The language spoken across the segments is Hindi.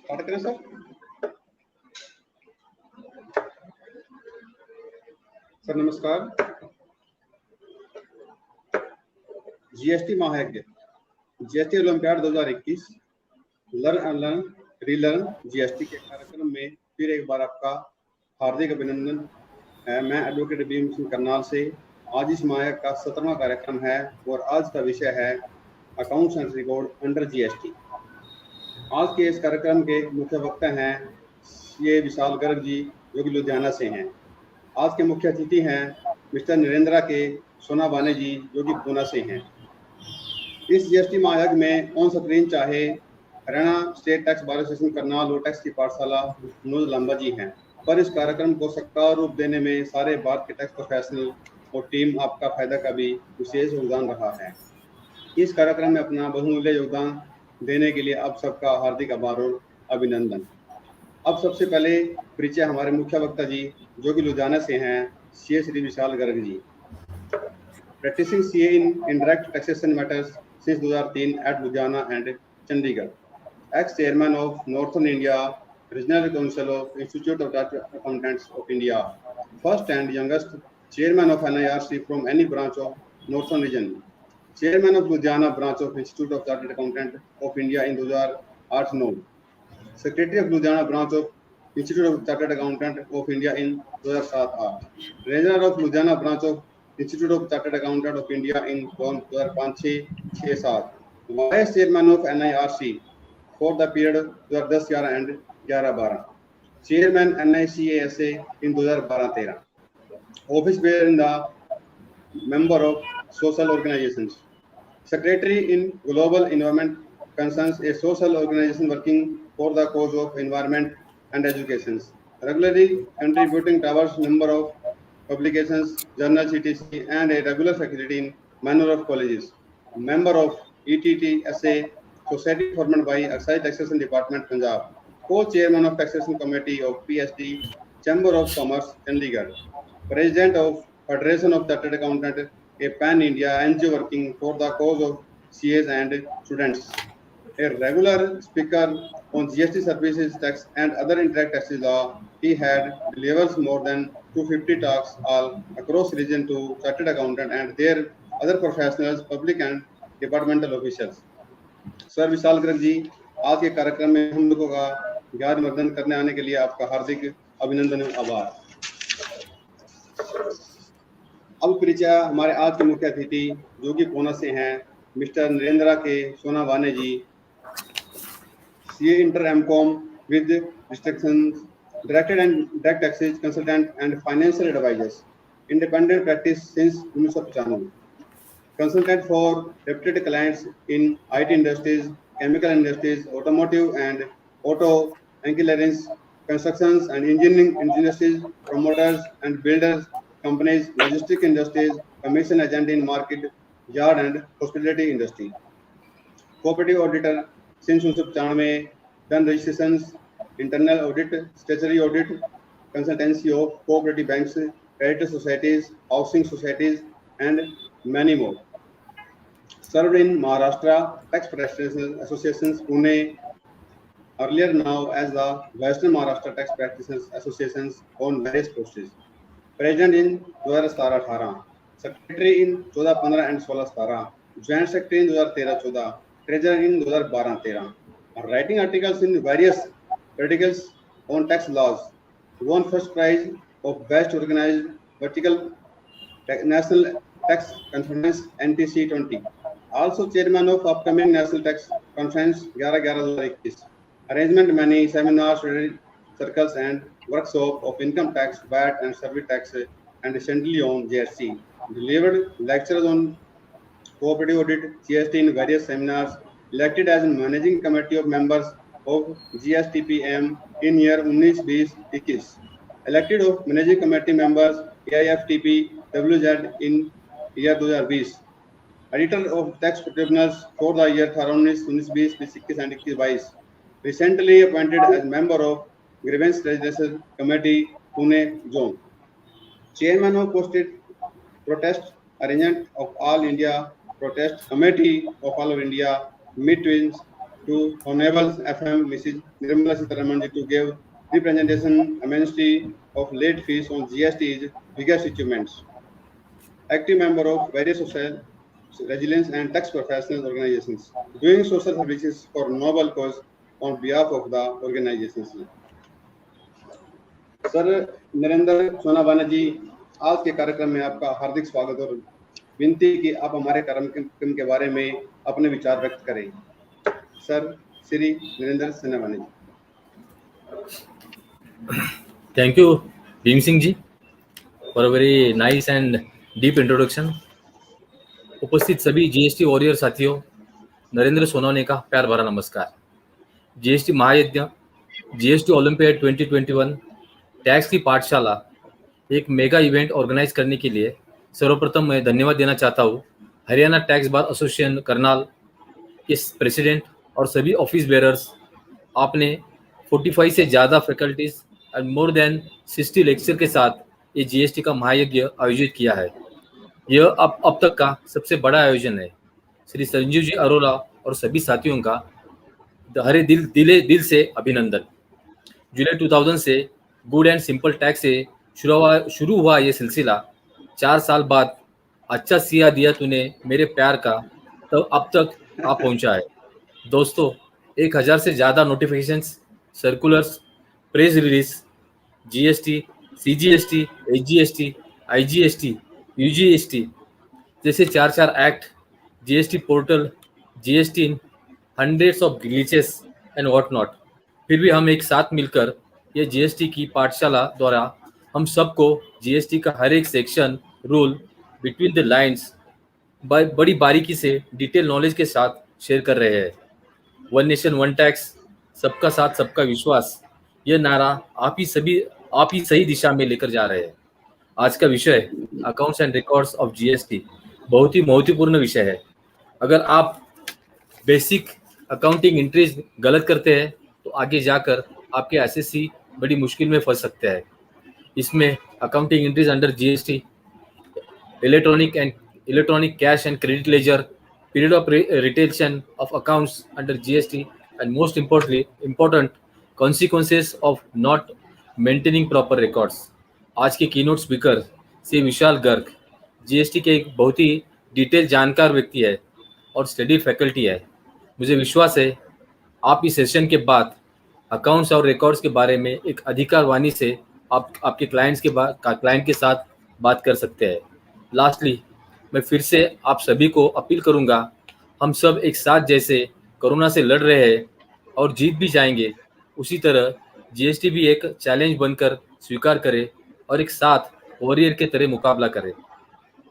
स्टार्ट करें सर। सर नमस्कार। जीएसटी महायज्ञ GST olympiad 2021 learn unlearn relearn GST के कार्यक्रम में फिर एक बार आपका हार्दिक अभिनंदन है। मैं एडवोकेट भीम सिंह करनाल से। आज इस महायज्ञ का 17वां कार्यक्रम है और आज का विषय है accounts and record under GST. आज के इस कार्यक्रम के मुख्य वक्ता हैं सीए विशाल गर्ग जी, जो कि लुधियाना से हैं। आज के मुख्य अतिथि हैं मिस्टर नरेंद्र के सोनावाने जी, जो कि पूना से हैं। इस जीएसटी महायज्ञ में ऑन स्क्रीन चाहे Haryana state tax bar association Karnal और टैक्स की पाठशाला मनोज लांबा जी हैं, पर इस कार्यक्रम को साकार रूप देने में सारे भारत के टैक्स प्रोफेशनल और टीम आपका फायदा का भी विशेष योगदान रहा है। इस कार्यक्रम में अपना बहुमूल्य योगदान देने के लिए आप सबका हार्दिक आभार और अभिनंदन। अब सबसे पहले परिचय हमारे मुख्य वक्ता जी, जो कि लुधियाना से हैं, CA Shri Vishal Garg ji. Practising CA in indirect taxation matters since 2003 at Ludhiana and Chandigarh. Ex-chairman of Northern India Regional Council of Institute of Chartered Accountants of India. First and youngest chairman of NIRC from any branch of Northern region. Chairman of Ludhiana branch of Institute of Chartered Accountants of India in 2008-9. Secretary of Ludhiana branch of Institute of Chartered Accountants of India in 2007-8. Treasurer of Ludhiana branch of Institute of Chartered Accountants of India in 2005-6-7. Vice Chairman of NIRC for the period 2010-11 and 11-12. Chairman NICASA in 2012-13. Office bearer in the member of social organizations. Secretary in Global Environment Concerns, a social organization working for the cause of environment and education. Regularly contributing towards number of publications, journals, etc., and a regular faculty in manner of colleges. Member of ETTSA, Society formed by Excise Taxation Department, Punjab. Co-chairman of Taxation Committee of PSD, Chamber of Commerce, Chandigarh. President of Federation of Chartered Accountants, a pan-India NGO working for the cause of CAs and students. A regular speaker on GST services tax and other indirect taxes law, he had delivers more than 250 talks all across region to chartered accountant and their other professionals, public and departmental officials. Sir Vishal Garg ji, आज के कार्यक्रम में हम लोगों का ज्ञानवर्धन करने आने के लिए आपका हार्दिक अभिनंदन और आभार। अब परिचय हमारे आज के मुख्य अतिथि, जो कि पूना से हैं, मिस्टर नरेंद्र के सोनावाने जी, CA Inter MCOM with restrictions, directed and direct taxes consultant and financial advisors. Independent practice since 1995. Consultant for reputed clients in IT industries, chemical industries, automotive and auto ancillaries, constructions and engineering industries, promoters and builders, companies, logistic industries, commission agent in market, yard and hospitality industry. Cooperative auditor since 1995, done registrations, internal audit, statutory audit, consultancy of cooperative banks, credit societies, housing societies, and many more. Served in Maharashtra Tax Practitioners Associations, Pune, earlier now as the Western Maharashtra Tax Practitioners Associations on various posts. President in 2017-18, Secretary in 2015 and 16-17, Joint Secretary in 2013-14, Treasurer in 2012-13. Writing articles in various articles on tax laws. Won first prize of Best Organized Vertical National Tax Conference NTC 20. Also chairman of upcoming National Tax Conference 11-11-2021. Arrangement many seminars, circles and workshop of income tax, VAT and service tax and recently on GST. Delivered lectures on cooperative audit, GST in various seminars. Elected as managing committee of members of GSTPM in year 19-20-21. Elected of managing committee members AIFTP WZ in year 2020. Editor of tax tribunals for the year 19-20-21 and 21. Recently appointed as member of grievance redressal committee Pune zone. Chairman of posted protest arrangement of All India Protest Committee of All of India, Mid-Twins, to Honorable FM Mrs. Nirmala Sitharaman ji to give representation amnesty of late fees on GST's biggest achievements. Active member of various social resilience and tax professional organizations, doing social services for noble cause on behalf of the organizations. Sir Narendra Sonawala ji, आज के कार्यक्रम में आपका हार्दिक स्वागत और विनती कि आप हमारे कार्यक्रम के बारे में अपने विचार व्यक्त करें। Sir Shri Narendra Sonawala ji. Thank you, Bhim Singh ji, for a very nice and deep introduction. उपस्थित सभी जीएसटी वॉरियर साथियों, नरेंद्र सोनावाला का प्यार भरा नमस्कार। जीएसटी महायज्ञ, जीएसटी ओलंपियाड 2021 टैक्स की पाठशाला एक मेगा इवेंट ऑर्गेनाइज करने के लिए सर्वप्रथम मैं धन्यवाद देना चाहता हूँ Haryana tax bar association Karnal के प्रेसिडेंट और सभी ऑफिस बेरर्स। आपने 45 से ज़्यादा फैकल्टीज और मोर देन 60 लेक्चर के साथ ये जीएसटी का महायज्ञ आयोजित किया है। यह अब तक का सबसे बड़ा आयोजन है। श्री संजीव जी अरोड़ा और सभी साथियों का हरे दिल से अभिनंदन। जुलाई 2000 से गुड एंड सिंपल टैक्स से शुरू हुआ ये सिलसिला 4 साल बाद अच्छा सिया दिया तूने मेरे प्यार का, तो अब तक आ पहुंचा है। दोस्तों, 1000 से ज़्यादा notifications, circulars, press release, GST, CGST, HGST, IGST, यूजीएसटी जैसे 4 act, GST portal, GST in, hundreds of glitches and what not. फिर भी हम एक साथ मिलकर ये जीएसटी की पाठशाला द्वारा हम सबको जीएसटी का हर एक section, rule, between the lines बड़ी बारीकी से डिटेल नॉलेज के साथ शेयर कर रहे हैं। वन नेशन वन टैक्स, सबका साथ सबका विश्वास, यह नारा आप ही सही दिशा में लेकर जा रहे हैं। आज का विषय accounts and records of GST बहुत ही महत्वपूर्ण विषय है। अगर आप बेसिक अकाउंटिंग एंट्रीज गलत करते हैं तो आगे जाकर आपके एसएससी बड़ी मुश्किल में फंस सकते हैं। इसमें accounting entries under GST, electronic cash and credit ledger, period of retention of accounts under GST and most important consequences of not maintaining proper records. आज के keynote speaker Shri Vishal Garg GST के एक बहुत ही डिटेल जानकार व्यक्ति है और स्टडी फैकल्टी है। मुझे विश्वास है आप इस सेशन के बाद अकाउंट्स और रिकॉर्ड्स के बारे में एक अधिकार वाणी से आपके क्लाइंट के साथ बात कर सकते हैं। लास्टली, मैं फिर से आप सभी को अपील करूंगा, हम सब एक साथ जैसे कोरोना से लड़ रहे हैं और जीत भी जाएंगे, उसी तरह जीएसटी भी एक चैलेंज बनकर स्वीकार करे और एक साथ वॉरियर के तरह मुकाबला करे।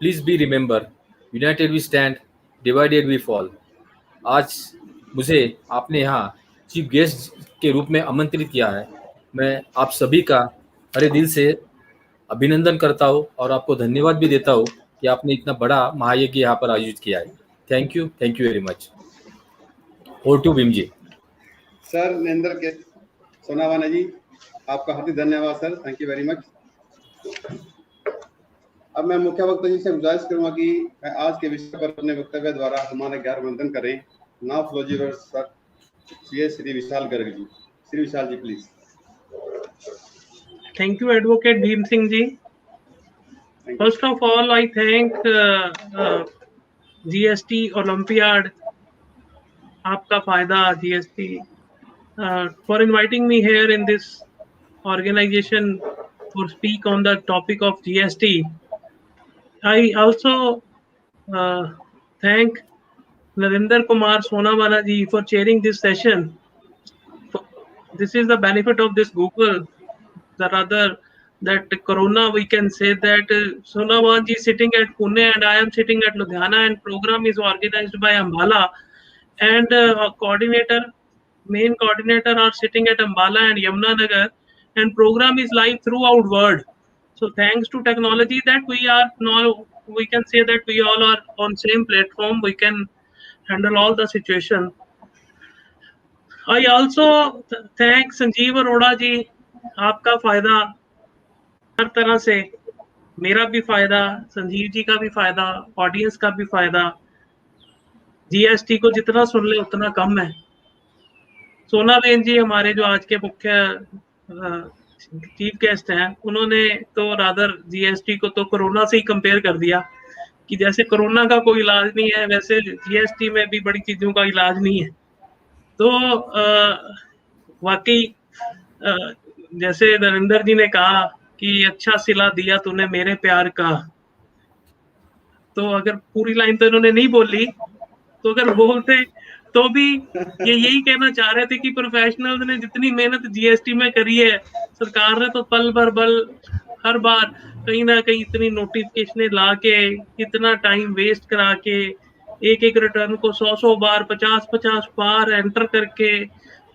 Please be remember, united we stand, divided we fall. आज मुझे आपने यहाँ चीफ गेस्ट के रूप में आमंत्रित किया है। मैं आप सभी का हरे दिल से अभिनंदन करता हूँ और आपको धन्यवाद भी देता हूँ कि आपने इतना बड़ा महायज्ञ यहाँ पर आयोजित किया है। Thank you very much. Over to Bhim ji. Sir Narendra K Sonawala ji, आपका हार्दिक धन्यवाद sir, thank you very much. अब मैं मुख्य वक्ता जी से गुजारिश करूंगा कि आज के विषय पर अपने वक्तव्य द्वारा हमारा ज्ञानवर्धन करें। Now floor your sir Shri Vishal Garg ji. Shri Vishal ji please. Thank you, Advocate Bhim Singh ji. First of all, I thank GST Olympiad, Aapka Fayda GST, for inviting me here in this organization to speak on the topic of GST. I also thank Narendra Kumar Sonawala ji for chairing this session. This is the benefit of this Google. Rather that Corona, we can say that Sonawala ji is sitting at Pune and I am sitting at Ludhiana, and program is organized by Ambala, and main coordinator are sitting at Ambala and Yamunanagar, and program is live throughout world. So thanks to technology that we are now, we can say that we all are on same platform, we can handle all the situation. I also thank Sanjeev Arora ji. आपका फायदा हर तरह से, मेरा भी फायदा, संजीव जी का भी फायदा, ऑडियंस का भी फायदा। जीएसटी को जितना सुन ले उतना कम है। सोना बेन जी हमारे जो आज के मुख्य चीफ गेस्ट हैं, उन्होंने तो रादर जीएसटी को तो कोरोना से ही कंपेयर कर दिया कि जैसे कोरोना का कोई इलाज नहीं है, वैसे जीएसटी में भी बड़ी चीजों का इलाज नहीं है। तो वाकई जैसे नरेंद्र जी ने कहा कि अच्छा सिला दिया तूने मेरे प्यार का, तो अगर पूरी लाइन तो इन्होंने नहीं बोली, तो अगर बोलते तो भी ये यही कहना चाह रहे थे कि प्रोफेशनल्स ने जितनी मेहनत जीएसटी में करी है, सरकार ने तो पल भर बल हर बार कहीं ना कहीं इतनी नोटिफिकेशन ला के, इतना टाइम वेस्ट करा के, एक एक रिटर्न को 100 बार 50 बार एंटर करके,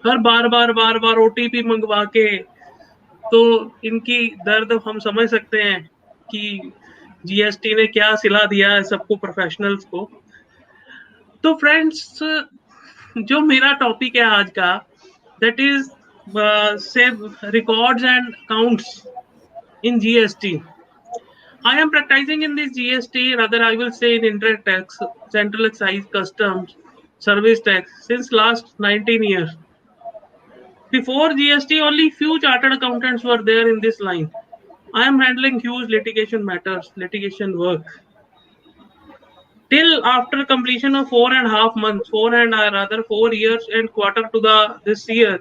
हर बार ओटीपी मंगवा के, तो इनकी दर्द हम समझ सकते हैं कि जीएसटी ने क्या सिला दिया है सबको, प्रोफेशनल्स को। तो फ्रेंड्स, जो मेरा टॉपिक है आज का, that is save records and counts in GST. I am practicing in this GST, rather I will say in indirect tax, central excise, customs, service tax since last 19 years. Before GST, only few chartered accountants were there in this line. I am handling huge litigation matters, litigation work. Till after completion of 4.5 months, 4 years and quarter to this year,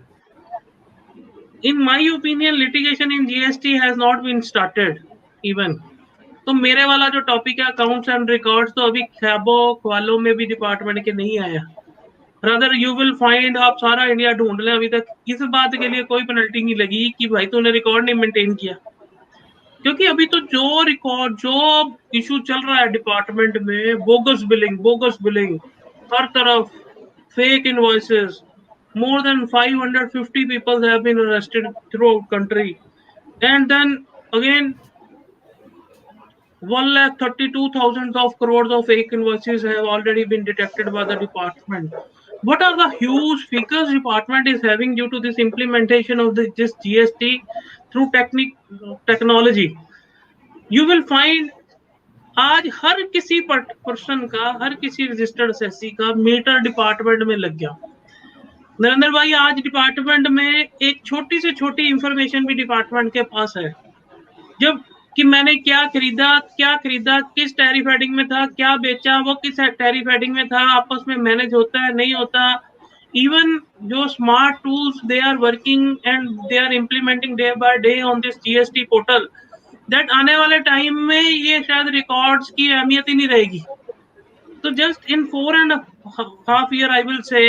in my opinion, litigation in GST has not been started even. तो मेरे वाला जो टॉपिक है अकाउंट्स एंड रिकॉर्ड्स, तो अभी ख्याबों ख्वालों में भी डिपार्टमेंट के नहीं आया। रादर यू विल फाइंड, आप सारा इंडिया ढूंढ लें, अभी तक इस बात के लिए कोई पेनल्टी नहीं लगी कि भाई तूने रिकॉर्ड नहीं मेंटेन किया। क्योंकि अभी तो जो इशू चल रहा है डिपार्टमेंट में, बोगस बिलिंग हर तरफ, fake invoices, more than 550 people have been arrested throughout country, and then again 1,32,000 of crores of fake invoices have already been detected by the department. What are the huge figures department is having due to this implementation of this GST through technology? You will find आज हर किसी पर्सन का, हर किसी रजिस्टर्ड एसएससी का मीटर डिपार्टमेंट में लग गया। नरेंद्र भाई, आज डिपार्टमेंट में एक छोटी से छोटी इंफॉर्मेशन भी डिपार्टमेंट के पास है, जब कि मैंने क्या खरीदा, किस टैरिफ हेडिंग में था, क्या बेचा, वो किस टैरिफ हेडिंग में था, आपस में मैनेज होता है नहीं होता। इवन जो smart tools they are working and they are implementing day by day on this GST portal, that आने वाले टाइम में ये शायद रिकॉर्ड्स की अहमियत ही नहीं रहेगी। तो just in 4.5 years I will say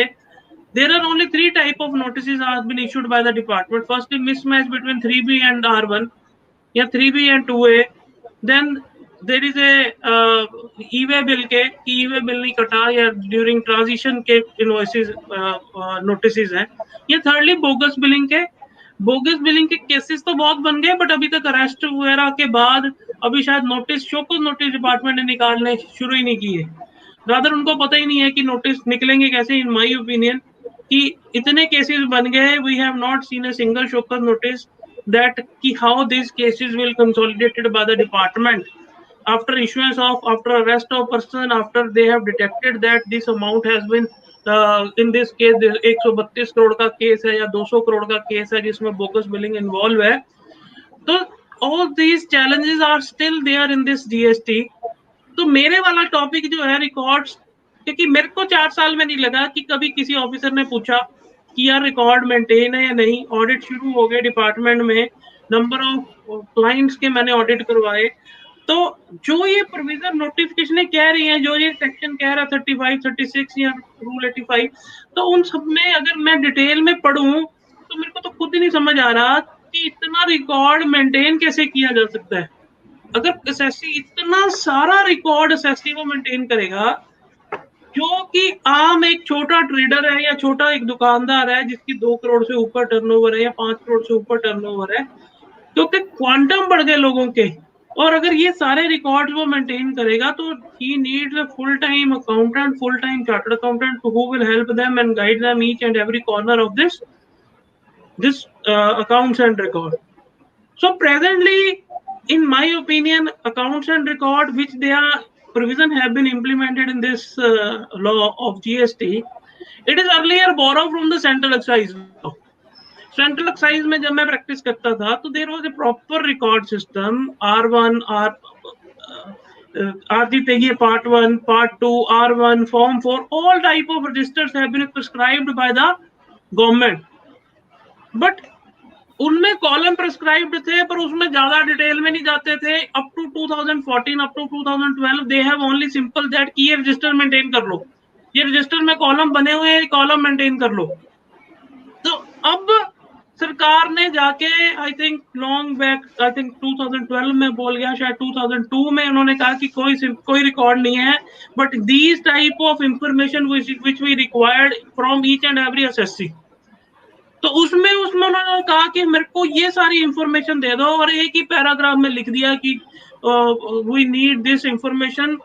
there are only 3 type of notices have been issued by the department. Firstly, mismatch between 3B and R1, या 3B and 2A. Then there is a e-way bill के e-way bill नहीं कटा, या during transition के invoices notices हैं। ये thirdly bogus billing के केसेस तो बहुत बन गए, बट अभी तक अरेस्ट वगैरह के बाद अभी शायद शोकॉज नोटिस डिपार्टमेंट ने निकालने शुरू ही नहीं किए। रादर उनको पता ही नहीं है कि नोटिस निकलेंगे कैसे। इन माय ओपिनियन कि इतने केसेस बन गए, we have not seen a single show cause notice that how these cases will consolidated by the department after issuance of, after arrest of person, after they have detected that this amount has been in this case 132 crore का केस है या 200 करोड़ का केस है जिसमें बोगस बिलिंग इन्वॉल्व है। तो all these challenges are still there in this GST। तो मेरे वाला टॉपिक जो है रिकॉर्ड्स, क्योंकि मेरे को 4 साल में नहीं लगा कि कभी किसी ऑफिसर ने पूछा कि यार रिकॉर्ड मेंटेन है या नहीं। ऑडिट शुरू हो गए डिपार्टमेंट में, नंबर ऑफ क्लाइंट्स के मैंने ऑडिट करवाए। तो जो ये प्रोविजन नोटिफिकेशन कह रही है, जो ये सेक्शन कह रहा 35, 36 या रूल 85, तो उन सब में अगर मैं डिटेल में पढ़ूं तो मेरे को तो खुद ही नहीं समझ आ रहा कि इतना रिकॉर्ड मेंटेन कैसे किया जा सकता है। अगर एसएससी इतना सारा रिकॉर्ड एसएससी वो मेंटेन करेगा, जो कि आम एक छोटा ट्रेडर है या छोटा एक दुकानदार है जिसकी 2 करोड़ से ऊपर टर्नओवर है या 5 करोड़ से ऊपर टर्नओवर है, क्योंकि क्वांटम बढ़ गए लोगों के, और अगर ये सारे रिकॉर्ड्स वो मेंटेन करेगा तो he needs a full time accountant, full time chartered accountant who will help them and guide them each and every corner of this accounts and record. So presently, in my opinion, accounts and record which they are provision have been implemented in this law of GST, It is earlier borrowed from the central excise law. Central excise में जब मैं प्रैक्टिस करता था तो there was a proper record system, R1, RG part 1, part 2, R1, form 4, all type of registers have been prescribed by the government, but उनमें कॉलम प्रिस्क्राइब्ड थे पर उसमें ज्यादा डिटेल में नहीं जाते थे। Up to 2014, up to 2012 they have only simple that कि ये रजिस्टर मेंटेन कर लो, ये रजिस्टर में कॉलम बने हुए हैं, कॉलम मेंटेन कर लो। तो अब सरकार ने जाके I think long back, I think 2012 में बोल गया, शायद 2002 में उन्होंने कहा कि कोई रिकॉर्ड नहीं है, but these type of information which we required from each and every assessee. तो उसमें उन्होंने कहा कि मेरे को ये सारी इंफॉर्मेशन दे दो, और एक ही पैराग्राफ में लिख दिया कि we need this information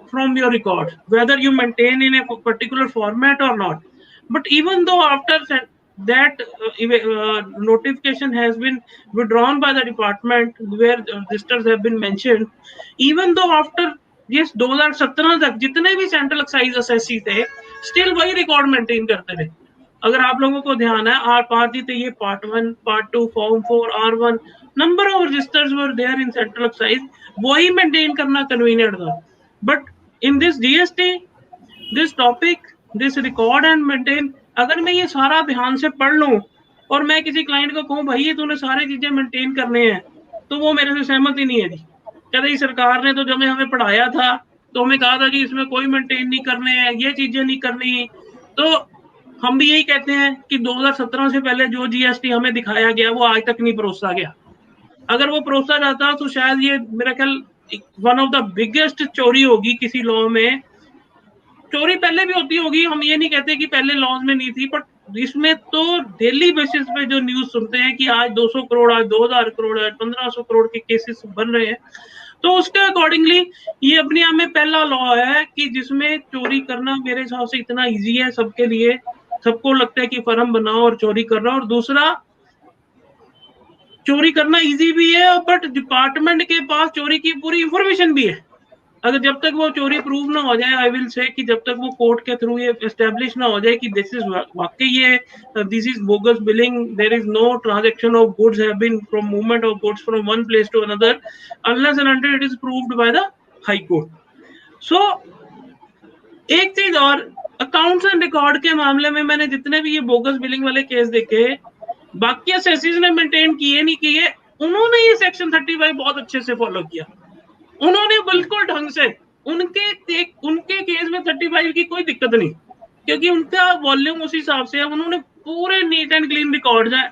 from your record, whether you maintain in a particular format or not. But even though after that notification has been withdrawn by the department where registers have been mentioned, even though after yes 2017 तक जितने भी सेंट्रल एक्साइज एसएससी थे स्टिल वही रिकॉर्ड मेंटेन करते थे। अगर आप लोगों को ध्यान है, ये part 1, part 2, form 4, R1, number of registers were there in central excise, वही मेंटेन करना कन्वीनियंट था। But in this GST, this topic, this record and maintain, अगर मैं ये सारा ध्यान से पढ़ लूं और मैं किसी क्लाइंट को कहूं भाई ये तूने सारी चीजें मेंटेन करने हैं, तो वो मेरे से सहमत ही नहीं है जी। कहते ही सरकार ने तो जब हमें पढ़ाया था तो हमें कहा था कि इसमें कोई मेंटेन नहीं करने हैं, ये चीजें नहीं करनी। तो हम भी यही कहते हैं कि 2017 से पहले जो जीएसटी हमें दिखाया गया वो आज तक नहीं परोसा गया। अगर वो परोसा जाता तो शायद ये मेरा ख्याल वन ऑफ द बिगेस्ट चोरी होगी किसी लॉ में। चोरी पहले भी होती होगी, हम ये नहीं कहते कि पहले लॉज में नहीं थी, बट इसमें तो डेली बेसिस पे जो न्यूज सुनते हैं कि आज 200 करोड़, आज 2000 करोड़, आज 1500 करोड़ के केसेस बन रहे हैं, तो उसके अकॉर्डिंगली ये अपने आप में पहला लॉ है कि जिसमें चोरी करना मेरे हिसाब से इतना ईजी है सबके लिए, सबको लगता है कि फर्म बनाओ और चोरी कर रहा, और दूसरा चोरी करना इजी भी है, बट डिपार्टमेंट के पास चोरी की पूरी इंफॉर्मेशन भी है। अगर जब तक वो चोरी प्रूव ना हो जाए, आई विल से कि जब तक वो कोर्ट के थ्रू ये एस्टेब्लिश ना हो जाए कि दिस इज वाकई ये this is bogus billing, there is no transaction of goods have been from movement of goods from one place to another unless and until it is proved by the high court. So एक चीज और, अकाउंट्स एंड रिकॉर्ड के मामले में मैंने जितने भी ये बोगस बिलिंग वाले केस देखे, बाकी एसएससीज ने मेंटेन किए नहीं किए, उन्होंने ये सेक्शन 35 बहुत अच्छे से फॉलो किया। उन्होंने बिल्कुल ढंग से, उनके केस में 35 की कोई दिक्कत नहीं, क्योंकि उनका वॉल्यूम उस हिसाब से है। उन्होंने पूरे नीट एंड क्लीन रिकॉर्ड्स हैं,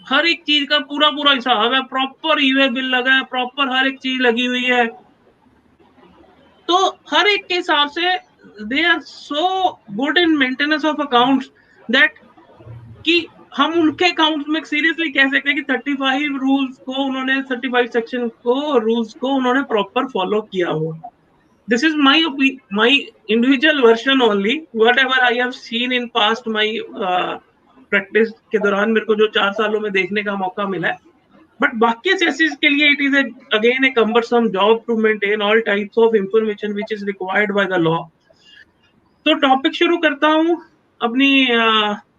हर एक चीज का पूरा हिसाब है, प्रॉपर ईवे बिल लगा है, प्रॉपर हर एक चीज लगी हुई है। तो हर एक के हिसाब से they are so good in maintenance of accounts that कि हम उनके अकाउंट्स में सीरियसली कह सकते हैं कि 35 रूल्स को उन्होंने, 35 सेक्शन को, रूल्स को उन्होंने प्रॉपर फॉलो किया हो। This is my individual version only, whatever I have seen in past my practice के दौरान मेरे को जो 4 सालों में देखने का मौका मिला है। बट बाकी एसएससीज के लिए it is again a cumbersome job to maintain all types of information which is required by the law. तो टॉपिक शुरू करता हूं अपनी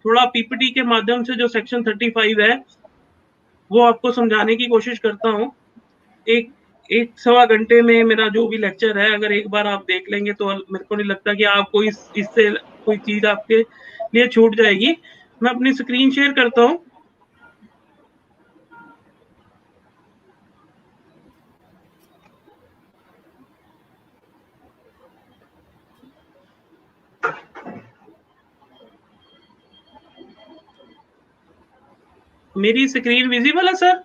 थोड़ा पीपीटी के माध्यम से। जो सेक्शन 35 है वो आपको समझाने की कोशिश करता हूं। एक सवा घंटे में मेरा जो भी लेक्चर है, अगर एक बार आप देख लेंगे तो मेरे को नहीं लगता कि आपको इससे कोई चीज आपके लिए छूट जाएगी। मैं अपनी स्क्रीन शेयर करता हूं। मेरी स्क्रीन विजिबल है sir?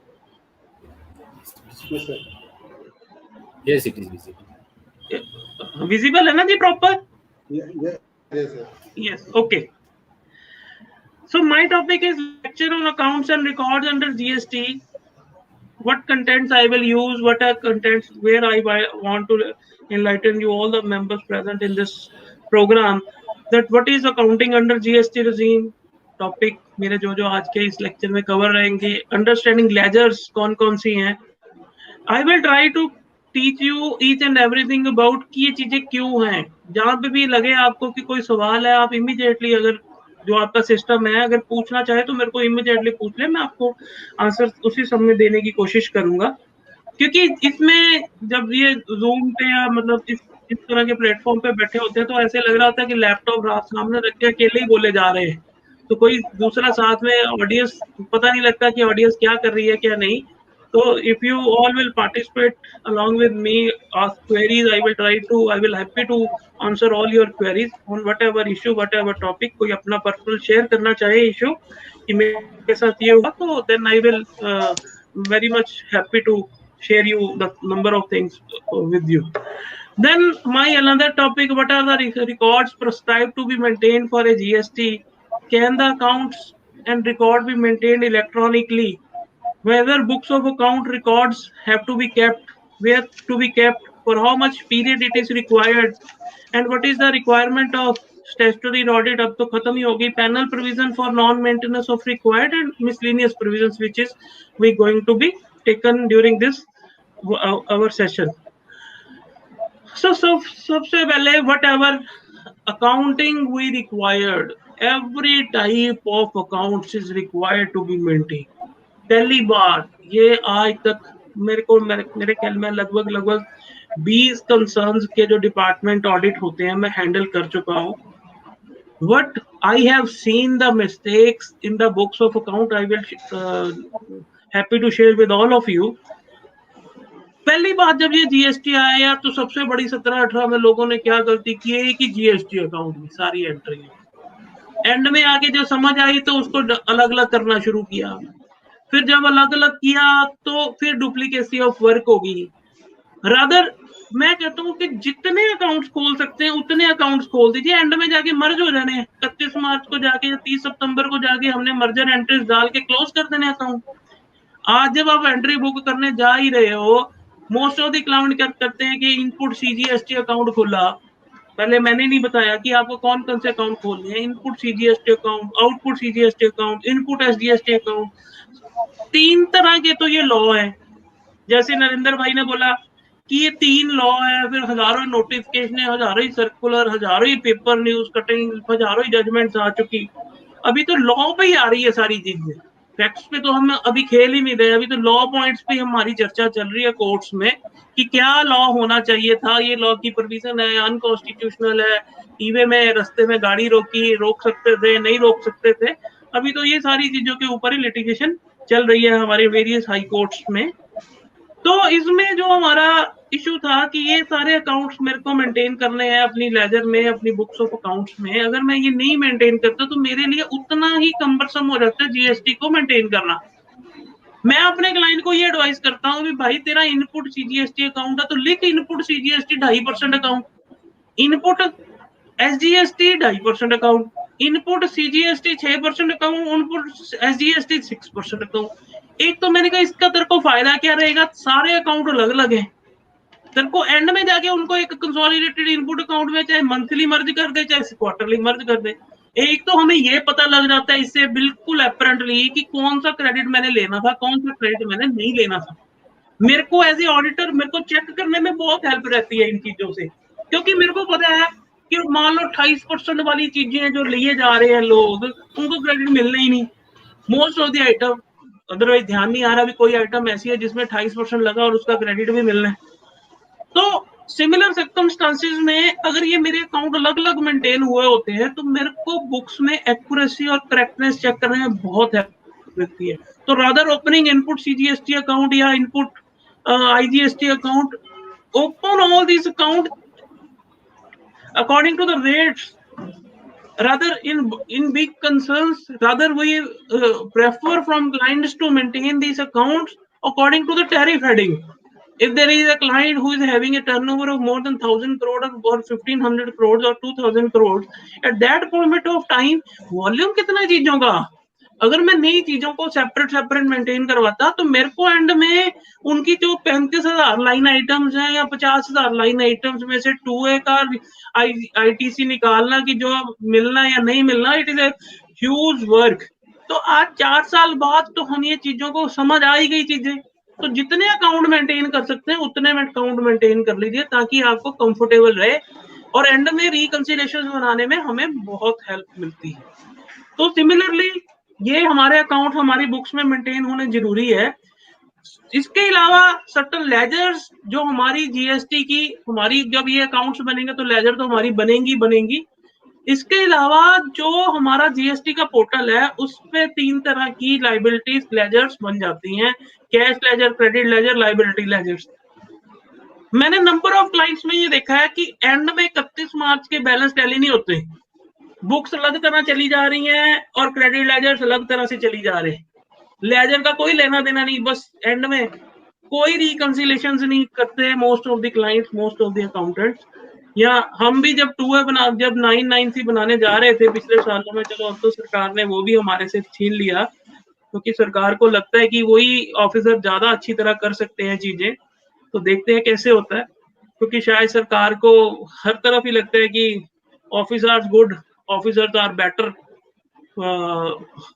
Yes it is visible. Visible है ना जी proper? Yes. Okay. So my topic is lecture on accounts and records under GST. What contents I will use, what are contents where I want to enlighten you all the members present in this program that what is accounting under GST regime. Topic मेरे जो आज के इस लेक्चर में कवर रहेंगे। अंडरस्टैंडिंग लेजर्स कौन कौन सी हैं। I will try to teach you each and everything about कि ये चीजें क्यों हैं। जहां पे भी लगे आपको कि कोई सवाल है, आप इमीडिएटली, अगर जो आपका सिस्टम है अगर पूछना चाहे तो मेरे को इमीडिएटली पूछ ले, मैं आपको आंसर उसी समय देने की कोशिश करूंगा। क्योंकि इसमें जब ये जूम पे या मतलब इस तरह के प्लेटफॉर्म पे बैठे होते हैं तो ऐसे लग रहा होता है कि लैपटॉप रात सामने रख के अकेले ही बोले जा रहे हैं, तो कोई दूसरा साथ में ऑडियंस, पता नहीं लगता कि ऑडियंस क्या कर रही है क्या नहीं। तो if you all will participate along with me, ask queries, I will happy to answer all your queries on whatever issue, whatever topic। कोई अपना पर्सनल शेयर करना चाहे इशू कि मेरे साथ ये हुआ, तो then I will very much happy to share you the number of things with you। Then my another topic, what are the records prescribed to be maintained for a GST? Can the accounts and record be maintained electronically? Whether books of account records have to be kept, where to be kept, for how much period it is required, and what is the requirement of statutory audit। अब तो खत्म ही होगी। Panel provision for non-maintenance of required and miscellaneous provisions which is we going to be taken during this our session। So सबसे पहले whatever accounting we required, every type of accounts is required to be maintained। पहली बार ये आज तक मेरे ख्याल में लगभग 20 कंसर्न्स के जो डिपार्टमेंट ऑडिट होते हैं मैं हैंडल कर चुका हूँ। What I have seen the mistakes in the books of account, I will happy to share with all of you। पहली बात जब ये जीएसटी आया तो सबसे बड़ी 17-18 में लोगों ने क्या गलती की है कि जीएसटी अकाउंट में सारी एंट्री है। एंड में आके जो समझ आई तो उसको अलग अलग करना शुरू किया। फिर जब अलग अलग किया तो फिर डुप्लीकेसी ऑफ वर्क होगी। रादर मैं कहता हूँ कि जितने अकाउंट्स खोल सकते हैं उतने अकाउंट्स खोल दीजिए, एंड में जाके मर्ज हो जाने हैं। 31 मार्च को जाके या 30 सितंबर को जाके हमने मर्जर एंट्रीज डाल के क्लोज कर देने अकाउंट। आज जब आप एंट्री बुक करने जा ही रहे हो, मोस्ट ऑफ द क्लाइंट क्या करते हैं कि इनपुट सीजीएसटी अकाउंट खोला। पहले मैंने नहीं बताया कि आपको कौन कौन से अकाउंट खोलने हैं। Input CGST account, output CGST account, input SGST account, 3 तरह के तो ये लॉ है। जैसे नरेंद्र भाई ने बोला कि ये 3 लॉ है, फिर हजारों नोटिफिकेशन, हजारों ही सर्कुलर, हजारों ही पेपर न्यूज कटिंग, हजारों ही जजमेंट्स आ चुकी। अभी तो लॉ पे ही आ रही है सारी चीजें, फैक्ट्स पे तो हम अभी खेल ही नहीं रहे। अभी तो लॉ पॉइंट्स पे हमारी चर्चा चल रही है कोर्ट्स में कि क्या लॉ होना चाहिए था, ये लॉ की प्रोविजन है, अनकॉन्स्टिट्यूशनल है, ईवे में रास्ते में गाड़ी रोक सकते थे, नहीं रोक सकते थे। अभी तो ये सारी चीजों के ऊपर ही लिटिगेशन चल रही है हमारे वेरियस हाई कोर्ट्स में। तो इसमें जो हमारा इशू था कि ये सारे अकाउंट्स मेरे को मेंटेन करने हैं अपनी लेजर में, अपनी बुक्स ऑफ अकाउंट्स में। अगर मैं ये नहीं मेंटेन करता तो मेरे लिए उतना ही कम्बरसम हो जाता है जीएसटी को मेंटेन करना। मैं अपने क्लाइंट को ये एडवाइस करता हूँ कि भाई तेरा इनपुट सीजीएसटी अकाउंट है तो लिख input CGST 2.5% account, input SGST 2.5% account, input CGST 6% account, input SGST 6% account. एक तो मैंने कहा इसका तेरे को फायदा क्या रहेगा, सारे अकाउंट अलग अलग हैं, तेरे को एंड में जाके उनको एक कंसोलिडेटेड इनपुट अकाउंट में चाहे मंथली मर्ज कर दे चाहे क्वार्टरली मर्ज कर दे। एक तो हमें ये पता लग जाता है इससे बिल्कुल एपरेंटली कि कौन सा क्रेडिट मैंने लेना था, कौन सा क्रेडिट मैंने नहीं लेना था। मेरे को एज ए ऑडिटर मेरे को चेक करने में बहुत हेल्प रहती है इन चीजों से, क्योंकि मेरे को पता है कि मान लो 28% वाली चीजें जो लिए जा रहे हैं लोग, उनको क्रेडिट मिलना ही नहीं most of the item. Otherwise ध्यान नहीं आ रहा भी कोई आइटम ऐसी है जिसमें 28% लगा और उसका क्रेडिट भी मिलना है। तो सिमिलर सर्कमस्टांसेस में अगर ये मेरे अकाउंट अलग अलग मेंटेन हुए होते हैं तो मेरे को बुक्स में एक्यूरेसी और करेक्टनेस चेक करने में बहुत हेल्प रहती है। तो rather opening input CGST account या input IGST account, open all this account according to the rates, rather in big concerns, rather we prefer from clients to maintain these accounts according to the tariff heading। If there is a client who is having a turnover of more than 1000 crore or 1500 crores or 2000 crores, at that point of time volume कितना चीजों का, अगर मैं नई चीजों को सेपरेट मेंटेन करवाता तो मेरे को एंड में उनकी जो 35,000 लाइन आइटम्स हैं या 50,000 लाइन आइटम्स में से 2A का आईटीसी निकालना कि जो मिलना या नहीं मिलना, it is a huge work. तो आज 4 साल बाद तो हम ये चीजों को समझ आ ही गई चीजें तो जितने अकाउंट मेंटेन कर सकते हैं उतने अकाउंट मेंटेन कर लीजिए ताकि आपको कंफर्टेबल रहे और एंड में रिकंसिलिएशन बनाने में हमें बहुत हेल्प मिलती है। तो सिमिलरली ये हमारे अकाउंट हमारी बुक्स में मेंटेन होने जरूरी है। इसके अलावा सर्टन लेजर्स जो हमारी जीएसटी की, हमारी जब ये अकाउंट्स बनेंगे तो लेजर तो हमारी बनेंगी। इसके अलावा जो हमारा जीएसटी का पोर्टल है उस पे 3 तरह की लाइबिलिटीज लेजर्स बन जाती हैं, cash ledger, credit ledger, liability ledgers. मैंने नंबर ऑफ क्लाइंट्स में ये देखा है कि एंड में 31 मार्च के बैलेंस टैली नहीं होते, बुक्स अलग तरह चली जा रही हैं और क्रेडिट लेजर्स अलग तरह से चली जा रहे हैं। लेजर का कोई लेना देना नहीं, बस एंड में कोई रिकंसिलेशन नहीं करते most of the clients, most of the accountants. या हम भी जब 2A जब 993 बनाने जा रहे थे पिछले सालों में, चलो अब तो सरकार ने वो भी हमारे से छीन लिया क्योंकि सरकार को लगता है कि वही ऑफिसर ज्यादा अच्छी तरह कर सकते हैं चीजें। तो देखते हैं कैसे होता है, क्योंकि शायद सरकार को हर तरफ ही लगता है कि officers good, officers are better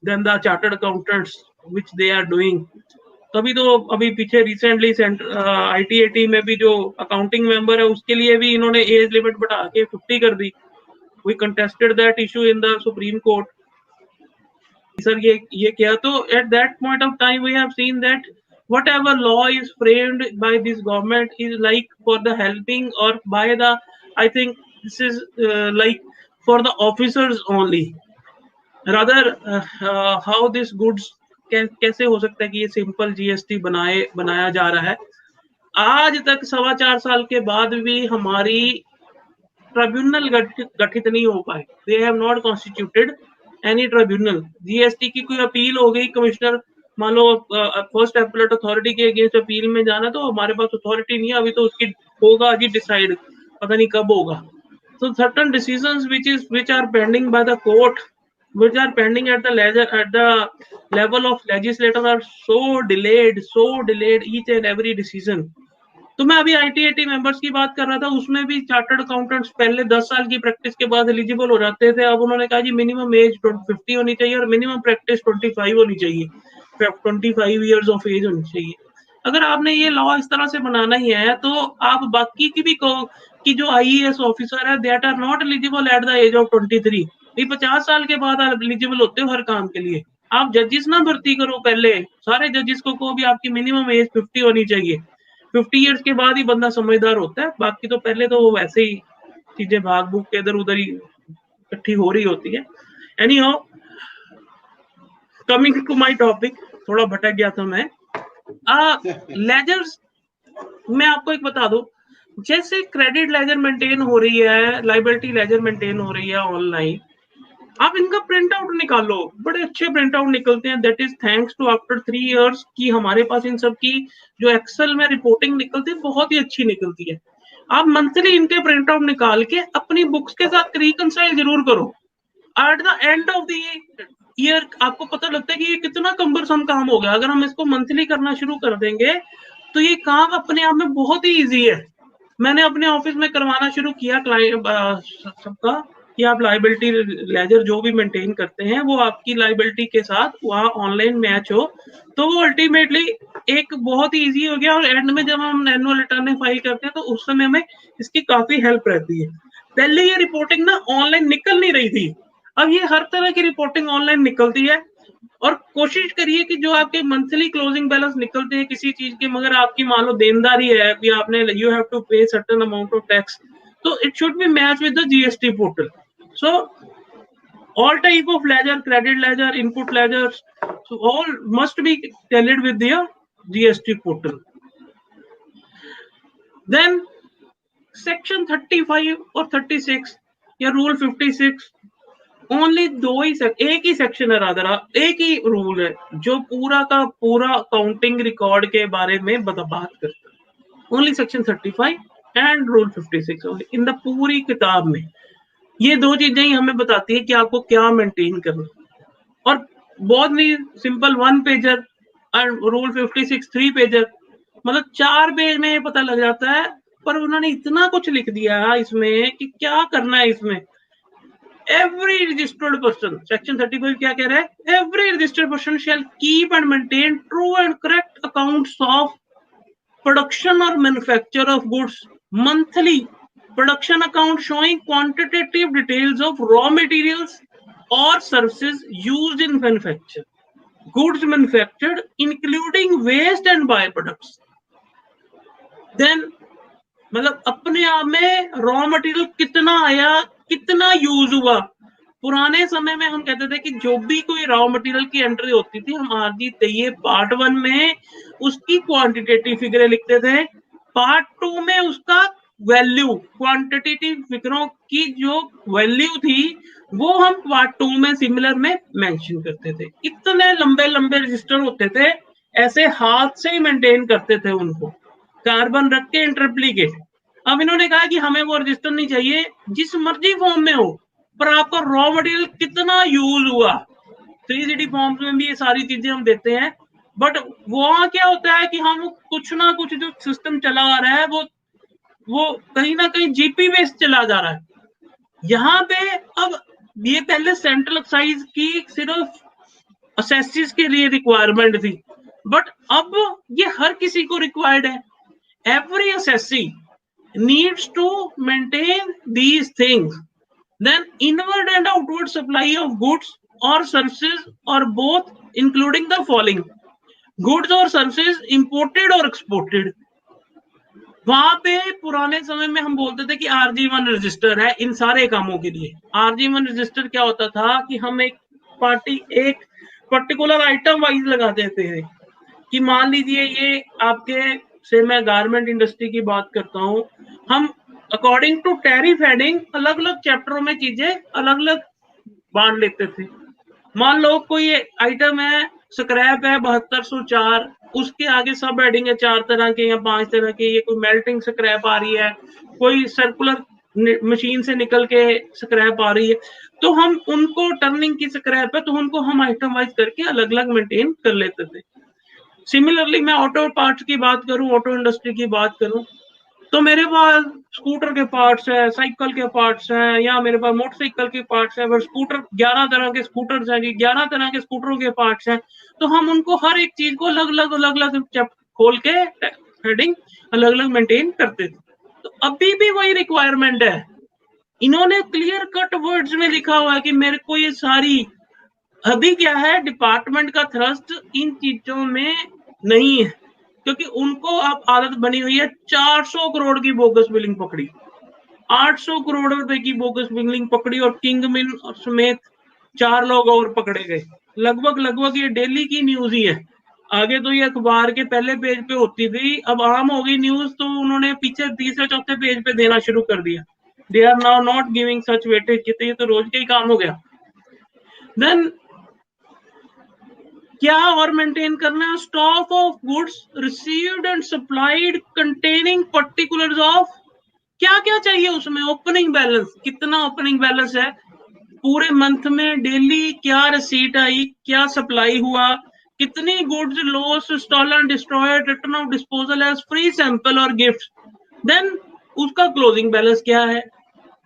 than the chartered accountants which they are doing. तभी तो अभी पीछे रिसेंटली ITAT में भी जो अकाउंटिंग मेंबर है उसके लिए भी इन्होंने एज लिमिट बढ़ा के 50 कर दी। We contested that issue in the supreme court. Sir ये क्या, तो at that point of time we have seen that whatever law is framed by this government is like for the helping or by the, I think this is like for the officers only rather how this goods कैसे हो सकता है कि ये सिंपल जीएसटी बनाया जा रहा है। आज तक 4.25 साल के बाद भी हमारी ट्रिब्यूनल गठित नहीं हो पाए। They have not constituted any tribunal. GST की कोई अपील हो गई, कमिश्नर मान लो फर्स्ट एपेलेट अथॉरिटी के अगेंस्ट अपील में जाना, तो हमारे पास अथॉरिटी नहीं है अभी, तो उसकी होगा जी डिसाइड, पता नहीं कब होगा। So certain decisions which are pending by the court, which are pending at the level of legislator are so delayed each and every decision। तो मैं अभी ITAT मेंबर्स की बात कर रहा था, उसमें भी चार्टर्ड अकाउंटेंट्स पहले 10 साल की प्रैक्टिस के बाद एलिजिबल हो जाते थे। अब उन्होंने कहा जी मिनिमम एज 50 होनी चाहिए और मिनिमम प्रैक्टिस 25 होनी चाहिए, 25 इयर्स ऑफ एज होनी चाहिए। अगर आपने ये लॉ इस तरह से बनाना ही है तो आप बाकी की भी कहो कि जो IAS ऑफिसर है that are not eligible at the age of 23, ये 50 साल के बाद आप एलिजिबल होते हो हर काम के लिए। आप जजेस ना भर्ती करो, पहले सारे जजेस को भी आपकी मिनिमम एज 50 होनी चाहिए। 50 इयर्स के बाद ही बंदा समझदार होता है, बाकी तो पहले तो वो वैसे ही चीजें भाग भूग के इधर उधर ही इकट्ठी हो रही होती है। Anyhow, coming to my topic, थोड़ा भटक गया था मैं। लेजर्स मैं आपको एक बता दूं, जैसे क्रेडिट लेजर मेंटेन हो रही है, लाइबिलिटी लेजर मेंटेन हो रही है ऑनलाइन, आप इनका प्रिंट आउट निकालो, बड़े अच्छे प्रिंट आउट निकलते हैं। That is thanks to after 3 years की हमारे पास इन सब की जो एक्सेल में रिपोर्टिंग निकलती है बहुत ही अच्छी निकलती है। आप मंथली इनके प्रिंट आउट निकाल के अपनी बुक्स के साथ रिकंसाइल जरूर करो। At the end of the year आपको पता लगता है कि ये कितना कम्बरसम काम हो गया। अगर हम इसको मंथली करना शुरू कर देंगे तो ये काम अपने आप में बहुत ही ईजी है। मैंने अपने ऑफिस में करवाना शुरू किया क्लाइंट सबका कि आप लाइबिलिटी लेजर जो भी मेंटेन करते हैं वो आपकी लाइबिलिटी के साथ वहाँ ऑनलाइन मैच हो, तो वो अल्टीमेटली एक बहुत ही इजी हो गया। और एंड में जब हम एनुअल रिटर्न फाइल करते हैं तो उस समय में इसकी काफी हेल्प रहती है। पहले ये रिपोर्टिंग ना ऑनलाइन निकल नहीं रही थी, अब ये हर तरह की रिपोर्टिंग ऑनलाइन निकलती है। और कोशिश करिए कि जो आपके मंथली क्लोजिंग बैलेंस निकलते हैं किसी चीज के, मगर आपकी मान लो देनदारी है कि आपने यू हैव टू पे सर्टेन अमाउंट ऑफ टैक्स, तो it should be match with the GST portal. So all type of ledger, credit ledger, input ledgers, so all must be tallied with the GST portal. Then section 35 और 36 या रूल 56 ओनली एक ही सेक्शन है, रादर एक ही रूल है जो पूरा का पूरा अकाउंटिंग रिकॉर्ड के बारे में बात करता है। Only section 35 and rule 56 only in the पूरी किताब में। ये दो चीजें ही हमें बताती है कि आपको क्या मेंटेन करना। और बहुत ही सिंपल 1 पेजर और रूल 56 3 पेजर, मतलब 4 पेज में ये पता लग जाता है। पर उन्होंने इतना कुछ लिख दिया इसमें कि क्या करना है इसमें। every registered person, section 35 क्या कह रहा है? Every registered person shall keep and maintain true and correct accounts of production or manufacture of goods, monthly production account showing quantitative details of raw materials or services used in manufacture, goods manufactured including waste and byproducts. Then मतलब अपने आप में रॉ मटेरियल कितना आया, कितना यूज हुआ। पुराने समय में हम कहते थे कि जो भी कोई रॉ मटेरियल की एंट्री होती थी, हम आरजी तैये पार्ट 1 में उसकी क्वांटिटेटिव फिगरें लिखते थे, पार्ट 2 में उसका वैल्यू, क्वांटिटेटिव फिगरों की जो वैल्यू थी वो हम पार्ट 2 में सिमिलर में मेंशन करते थे। इतने लंबे लंबे रजिस्टर होते थे, ऐसे हाथ से ही मेंटेन करते थे उनको, कार्बन रख के इंटरप्लीकेट। अब इन्होंने कहा कि हमें वो रजिस्टर नहीं चाहिए, जिस मर्जी फॉर्म में हो, पर आपका रॉ मटेरियल कितना यूज हुआ। 3CD फॉर्म्स में भी ये सारी चीजें हम देते हैं, बट वहां क्या होता है कि हम कुछ ना कुछ जो सिस्टम चला आ रहा है वो कहीं ना कहीं जीपी बेस्ड चला जा रहा है। यहाँ पे अब ये पहले सेंट्रल एक्साइज की सिर्फ असेसिस के लिए रिक्वायरमेंट थी, बट अब ये हर किसी को रिक्वायर्ड है। Every assessee needs to maintain these things. Then inward and outward supply of goods or services or both, including the following: goods or services imported or exported. वहां पे पुराने समय में हम बोलते थे कि RG1 रजिस्टर है इन सारे कामों के लिए। RG1 रजिस्टर क्या होता था कि हम एक पर्टिकुलर आइटम वाइज लगा देते थे कि मान लीजिए ये आपके से मैं गारमेंट इंडस्ट्री की बात करता हूं, हम अकॉर्डिंग टू टैरिफ हेडिंग अलग अलग चैप्टरों में चीजें अलग अलग बांट लेते थे। मान लो कोई आइटम है, स्क्रैप है 7204, उसके आगे सब हेडिंग है 4 तरह के या 5 तरह के। ये कोई मेल्टिंग स्क्रैप आ रही है, कोई सर्कुलर मशीन से निकल के स्क्रैप आ रही है, तो हम उनको टर्निंग की स्क्रैप है तो उनको हम आइटम वाइज करके अलग अलग मेंटेन कर लेते थे। सिमिलरली मैं ऑटो पार्ट्स की बात करूं, ऑटो इंडस्ट्री की बात करूं, तो मेरे पास स्कूटर के पार्ट्स है, साइकिल के पार्ट्स हैं, या मेरे पास मोटरसाइकिल के पार्ट्स है, पर स्कूटर 11 तरह के स्कूटर्स हैं, 11 तरह के स्कूटरों के पार्ट्स हैं, तो हम उनको हर एक चीज को अलग अलग खोल के हेडिंग अलग अलग मेंटेन करते थे। तो अभी भी वही रिक्वायरमेंट है। इन्होंने क्लियर कट वर्ड्स में लिखा हुआ है कि मेरे को ये सारी, अभी क्या है, डिपार्टमेंट का थ्रस्ट इन चीजों में नहीं है, क्योंकि उनको अब आदत बनी हुई है 400 करोड़ की बोगस बिलिंग पकड़ी, 800 करोड़ रुपए की बोगस बिलिंग पकड़ी, और किंगमिन समेत 4 लोग और पकड़े गए। लगभग ये डेली की न्यूज ही है। आगे तो ये अखबार के पहले पेज पे होती थी, अब आम हो गई न्यूज, तो उन्होंने पीछे तीसरे चौथे पेज पे देना शुरू कर दिया। They are now not giving such weightage, ये तो रोज का ही काम हो गया। देन क्या और मेंटेन करना है? Stock of goods received and supplied containing particulars of, क्या क्या चाहिए उसमें? ओपनिंग बैलेंस, कितना ओपनिंग बैलेंस है पूरे मंथ में, डेली क्या रिसीट आई, क्या सप्लाई हुआ, कितनी goods loss, stolen, destroyed, return of disposal as free sample और गिफ्ट। देन उसका क्लोजिंग बैलेंस क्या है?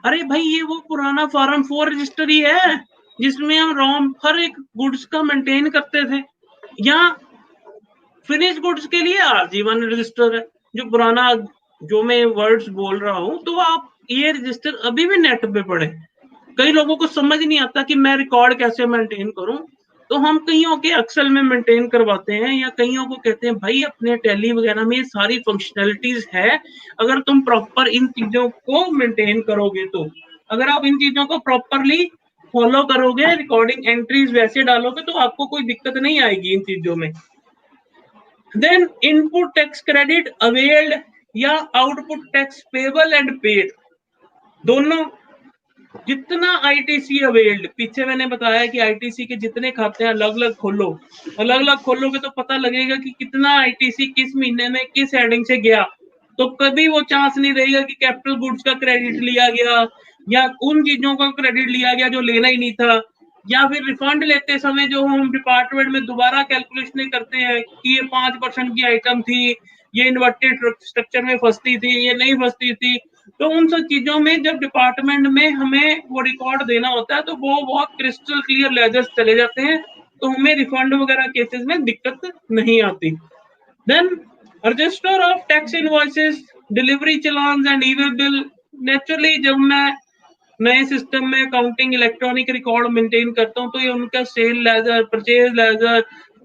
अरे भाई ये वो पुराना फॉर्म 4 रजिस्टर ही है जिसमें हम रॉम हर एक गुड्स का मेंटेन करते थे। यहाँ फिनिश गुड्स के लिए RG1 रजिस्टर है, जो पुराना, जो मैं वर्ड्स बोल रहा हूँ, तो आप ये रजिस्टर अभी भी नेट पे पढ़े। कई लोगों को समझ नहीं आता कि मैं रिकॉर्ड कैसे मेंटेन करूं, तो हम कईयों के एक्सेल में मेंटेन करवाते हैं, या कईयों को कहते हैं भाई अपने टैली वगैरह में सारी फंक्शनैलिटीज है, अगर तुम प्रॉपर इन चीजों को मेंटेन करोगे, तो अगर आप इन चीजों को प्रॉपरली फॉलो करोगे, रिकॉर्डिंग एंट्रीज वैसे डालोगे, तो आपको कोई दिक्कत नहीं आएगी इन चीजों में। Then input tax credit availed या output tax payable and paid, दोनों। जितना ITC अवेल्ड, पीछे मैंने बताया कि ITC के जितने खाते हैं अलग अलग खोलोगे तो पता लगेगा कि कितना ITC किस महीने में किस हेडिंग से गया। तो कभी वो चांस नहीं रहेगा कि कैपिटल गुड्स का क्रेडिट लिया गया या उन चीजों का क्रेडिट लिया गया जो लेना ही नहीं था, या फिर रिफंड लेते समय जो हम डिपार्टमेंट में दोबारा कैलकुलेशन करते हैं कि ये 5% की आइटम थी, ये इन्वर्टेड स्ट्रक्चर में फंसती थी, ये नहीं फंसती थी, तो उन सब चीजों में जब डिपार्टमेंट में हमें वो रिकॉर्ड देना होता है तो वो बहुत क्रिस्टल क्लियर लेजर्स चले जाते हैं, तो हमें रिफंड वगैरह केसेस में दिक्कत नहीं आती। Then register of tax invoices, delivery challan and e-way bill. Naturally जब मैं नए सिस्टम में अकाउंटिंग इलेक्ट्रॉनिक रिकॉर्ड मेंटेन करता हूँ तो ये उनका सेल लेजर, परचेज लेजर,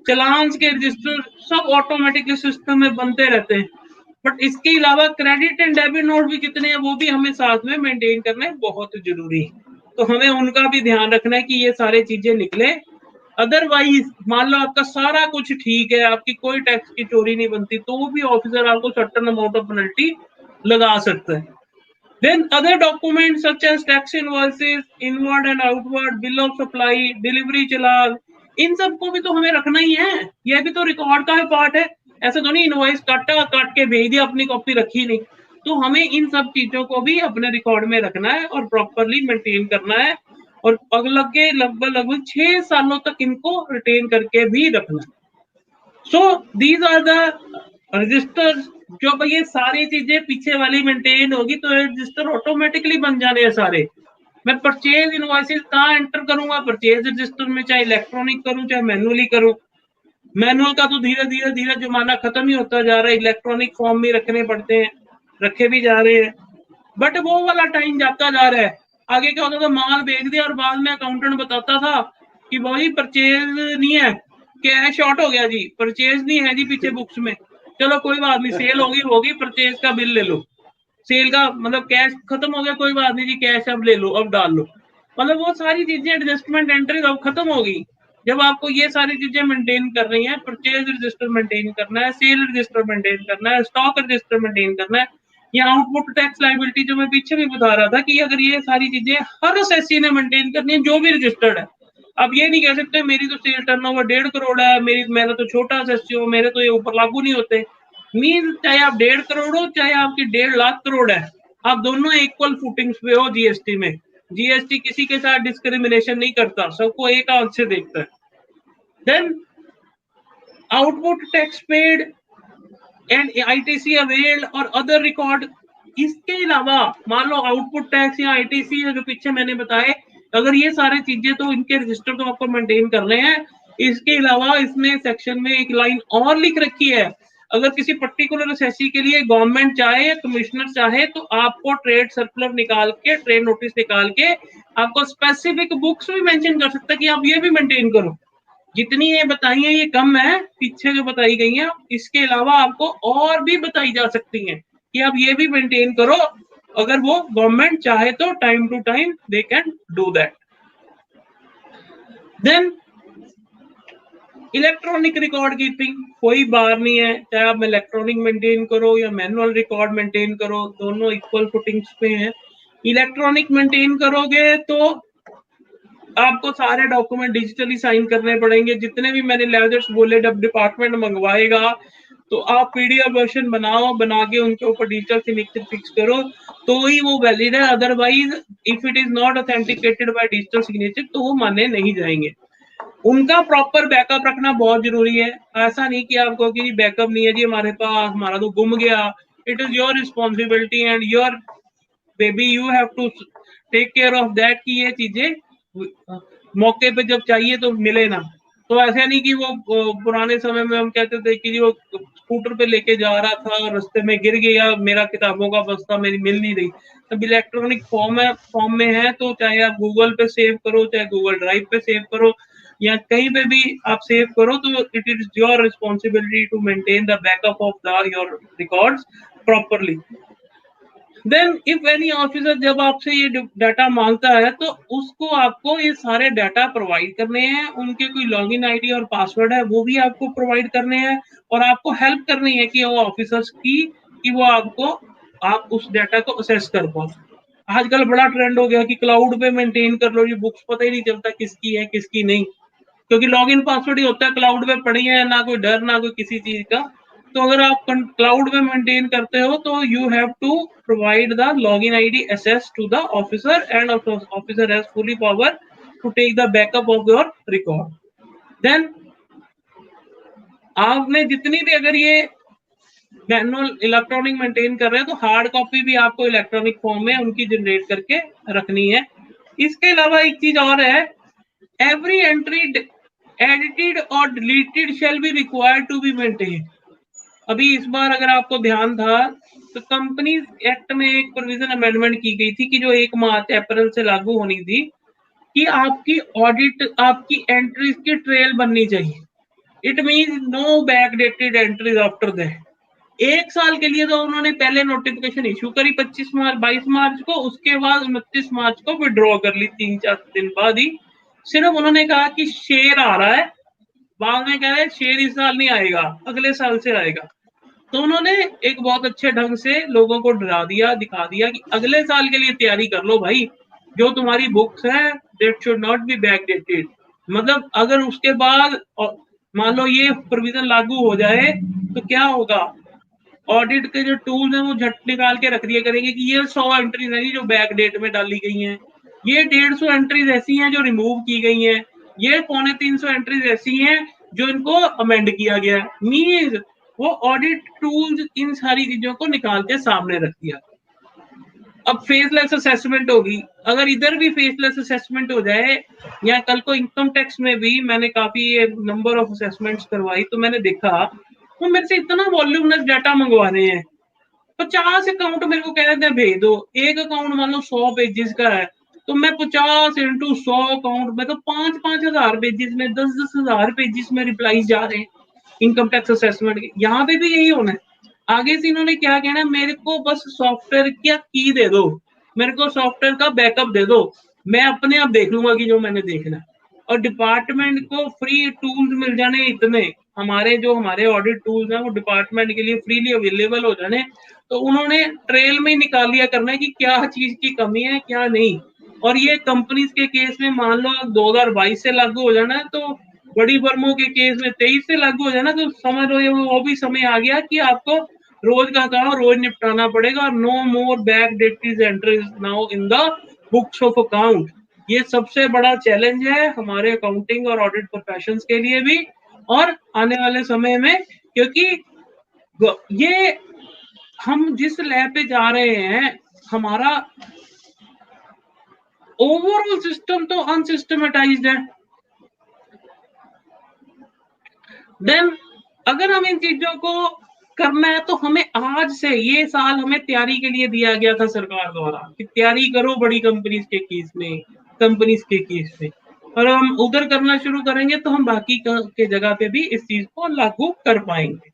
चालान के रजिस्टर सब ऑटोमेटिकली सिस्टम में बनते रहते हैं। बट इसके अलावा क्रेडिट एंड डेबिट नोट भी कितने हैं वो भी हमें साथ में मेंटेन करना बहुत जरूरी है, तो हमें उनका भी ध्यान रखना है कि ये सारी चीजें निकले। अदरवाइज मान लो आपका सारा कुछ ठीक है, आपकी कोई टैक्स की चोरी नहीं बनती, तो वो भी ऑफिसर आपको सर्टेन अमाउंट ऑफ पेनल्टी लगा सकता है। Then other documents such as tax invoices, inward and outward, bill of supply, delivery चालान, इन सबको भी तो हमें रखना ही है, ये भी तो रिकॉर्ड का ही पार्ट है। ऐसा तो नहीं इनवॉइस काट के भेज दिया, अपनी कॉपी रखी नहीं। तो हमें इन सब चीजों को भी अपने रिकॉर्ड में रखना है और प्रॉपरली मेंटेन करना है, और लगभग 6 सालों तक इनको रिटेन करके भी रखना है। So these are the registers. जो भाई ये सारी चीजें पीछे वाली मेंटेन होगी तो रजिस्टर ऑटोमेटिकली बन जाने हैं सारे। मैं परचेज इनवॉइसेस कहाँ एंटर करूंगा? परचेज रजिस्टर में, चाहे इलेक्ट्रॉनिक करूं चाहे मैनुअली करूं। मैनुअल का तो धीरे धीरे जमाना खत्म ही होता जा रहा है, इलेक्ट्रॉनिक फॉर्म में रखने पड़ते हैं, रखे भी जा रहे हैं, बट वो वाला टाइम जाता जा रहा है। आगे क्या होता था, माल बेच दिया और बाद में अकाउंटेंट बताता था कि भाई परचेज नहीं है, कैश शॉर्ट हो गया जी, परचेज नहीं है जी पीछे बुक्स में, चलो कोई बात नहीं, सेल होगी, परचेज का बिल ले लो, सेल का मतलब कैश खत्म हो गया, कोई बात नहीं जी, कैश अब ले लो, अब डाल लो। मतलब वो सारी चीजें एडजस्टमेंट एंट्री अब खत्म होगी जब आपको ये सारी चीजें मेंटेन कर रही है। परचेज रजिस्टर मेंटेन करना है, सेल रजिस्टर मेंटेन करना है, स्टॉक रजिस्टर मेंटेन करना है, या आउटपुट टैक्स लायबिलिटी जो मैं पीछे भी बता रहा था कि अगर ये सारी चीजें हर एसएससी ने मेंटेन करनी है जो भी रजिस्टर्ड है। अब ये नहीं कह सकते मेरी तो सेल टर्नओवर 1.5 करोड़ है, मेरा तो छोटा एसएससी हो, मेरे तो ये ऊपर लागू नहीं होते। मीन चाहे आप 1.5 करोड़ हो चाहे आपकी 1.5 लाख करोड़ है, आप दोनों इक्वल फुटिंग्स पे हो जीएसटी में। जीएसटी किसी के साथ डिस्क्रिमिनेशन नहीं करता, सबको एक आंख से देखता है। Then output tax paid and ITC availed और अदर रिकॉर्ड। इसके अलावा मान लो आउटपुट टैक्स या आईटीसी जो पीछे मैंने बताए, अगर ये सारी चीजें तो इनके रजिस्टर तो आपको मेंटेन करने हैं। इसके अलावा इसमें सेक्शन में एक लाइन और लिख रखी है, अगर किसी पर्टिकुलर एसएससी के लिए गवर्नमेंट चाहे या कमिश्नर चाहे तो आपको ट्रेड सर्कुलर निकाल के, ट्रेड नोटिस निकाल के आपको स्पेसिफिक बुक्स भी मेंशन कर सकता है कि आप ये भी मेंटेन करो। जितनी ये बताई है ये कम है पीछे जो बताई गई है, इसके अलावा आपको और भी बताई जा सकती हैं कि आप ये भी मेंटेन करो, अगर वो गवर्नमेंट चाहे तो time to time they can do that. Then electronic record keeping, कोई बार नहीं है, चाहे आप इलेक्ट्रॉनिक मेंटेन करो या मैनुअल रिकॉर्ड मेंटेन करो, दोनों इक्वल फुटिंग्स पे हैं। इलेक्ट्रॉनिक मेंटेन करोगे तो आपको सारे डॉक्यूमेंट डिजिटली साइन करने पड़ेंगे, जितने भी मैंने लेजर्स बोले जब डिपार्टमेंट मंगवाएगा तो आप पीडीएफ वर्जन बनाओ, बना के उनके ऊपर डिजिटल सिग्नेचर फिक्स करो तो ही वो वैलिड है। Otherwise if it is not authenticated by digital signature तो वो माने नहीं जाएंगे। उनका प्रॉपर बैकअप रखना बहुत जरूरी है। ऐसा नहीं कि आपको कि बैकअप नहीं है जी हमारे पास, हमारा तो गुम गया। It is your responsibility and your baby, you have to take care of that कि ये चीजें मौके पे जब चाहिए तो मिले ना। तो ऐसा नहीं कि वो पुराने समय में हम कहते थे कि वो स्कूटर पे लेके जा रहा था और रास्ते में गिर गया, मेरा किताबों का बस्ता मेरी मिल नहीं रही। अब इलेक्ट्रॉनिक फॉर्म में है तो चाहे आप गूगल पे सेव करो, चाहे गूगल ड्राइव पे सेव करो, या कहीं पे भी आप सेव करो, तो it is your responsibility to maintain the backup of your records properly. Then if any officer जब आपसे ये डाटा मांगता है तो उसको आपको ये सारे डाटा प्रोवाइड करने हैं, उनके कोई लॉगिन आईडी और पासवर्ड है वो भी आपको प्रोवाइड करने हैं, और आपको हेल्प करनी है कि वो ऑफिसर्स की कि वो आप उस डाटा को असेस कर पाओ। आजकल बड़ा ट्रेंड हो गया कि क्लाउड पे मेंटेन कर लो, ये बुक्स पता ही नहीं चलता किसकी है किसकी नहीं, क्योंकि लॉगिन पासवर्ड ही होता है, क्लाउड पे पड़ी है, ना कोई डर ना कोई किसी चीज का। तो अगर आप क्लाउड में मेंटेन करते हो तो you have to provide the login ID access to the officer and officer has fully power to take the backup of your record. Then आपने जितनी भी अगर ये मैनुअल इलेक्ट्रॉनिक मेंटेन कर रहे हैं तो हार्ड कॉपी भी आपको इलेक्ट्रॉनिक फॉर्म में उनकी जनरेट करके रखनी है। इसके अलावा एक चीज और है, एवरी एंट्री एडिटेड और deleted shall be required to be maintain. अभी इस बार अगर आपको ध्यान था तो कंपनीज एक्ट में एक प्रोविजन अमेंडमेंट की गई थी कि जो 1 मार्च अप्रैल से लागू होनी थी कि आपकी ऑडिट, आपकी एंट्रीज की ट्रेल बननी चाहिए। It means no backdated entries after that. 1 साल के लिए तो उन्होंने पहले नोटिफिकेशन इशू करी 22 मार्च को, उसके बाद 29 मार्च को विड्रॉ कर ली 3-4 दिन बाद ही। सिर्फ उन्होंने कहा कि शेयर आ रहा है, बाद में कह रहे हैं शेयर इस साल नहीं आएगा, अगले साल से आएगा। तो उन्होंने एक बहुत अच्छे ढंग से लोगों को डरा दिया, दिखा दिया कि अगले साल के लिए तैयारी कर लो भाई, जो तुम्हारी बुक्स है that should not be backdated. मतलब अगर उसके बाद मान लो ये प्रोविजन लागू हो जाए तो क्या होगा, ऑडिट के जो टूल्स हैं वो झट निकाल के रख दिया करेंगे कि ये 100 एंट्रीज हैं जो बैक डेट में डाली गई हैं, ये 150 एंट्रीज ऐसी हैं जो रिमूव की गई हैं, ये 250 एंट्रीज ऐसी हैं जो इनको अमेंड किया गया। मींस वो ऑडिट टूल्स इन सारी चीजों को निकाल के सामने रख दिया। अब फेसलेस असेसमेंट होगी, अगर इधर भी फेसलेस असेसमेंट हो जाए, या कल को इनकम टैक्स में भी मैंने काफी नंबर ऑफ असेसमेंट्स करवाई तो मैंने देखा वो मेरे से इतना वॉल्यूमनस डाटा मंगवा रहे हैं। 50 अकाउंट मेरे को कह रहे थे भेज दो, एक अकाउंट मान लो 100 पेजेस का है तो मैं 50 × 100 अकाउंट में तो 5-5 हजार पेजेस में 10-10 हजार पेजेस में रिप्लाई जा रहे हैं इनकम टैक्स असेसमेंट के। यहाँ पे भी यही होना है। आगे से इन्होंने क्या कहना है, मेरे को बस सॉफ्टवेयर की की दे दो, मेरे को सॉफ्टवेयर का बैकअप दे दो, मैं अपने आप देख लूंगा कि जो मैंने देखना है। और डिपार्टमेंट को फ्री टूल्स मिल जाने इतने, हमारे ऑडिट टूल्स हैं वो डिपार्टमेंट के लिए फ्रीली अवेलेबल हो जाने, तो उन्होंने ट्रेल में निकाल लिया करना है कि क्या चीज की कमी है क्या नहीं। और ये कंपनीज के केस में मान लो 2022 से लागू हो जाना है, तो बड़ी फर्मों के केस में 23 से लागू हो जाना, तो समझ लो वो भी समय आ गया कि आपको रोज का काम रोज निपटाना पड़ेगा। No more back dated entries now in the books of account. ये सबसे बड़ा चैलेंज है हमारे अकाउंटिंग और ऑडिट प्रोफेशंस के लिए भी और आने वाले समय में, क्योंकि ये हम जिस लैब पे जा रहे हैं हमारा ओवरऑल सिस्टम तो अनसिस्टमेटाइज्ड है। देन अगर हम इन चीजों को करना है तो हमें आज से, ये साल हमें तैयारी के लिए दिया गया था सरकार द्वारा कि तैयारी करो बड़ी कंपनीज के केस में, और हम उधर करना शुरू करेंगे तो हम बाकी के जगह पे भी इस चीज को लागू कर पाएंगे।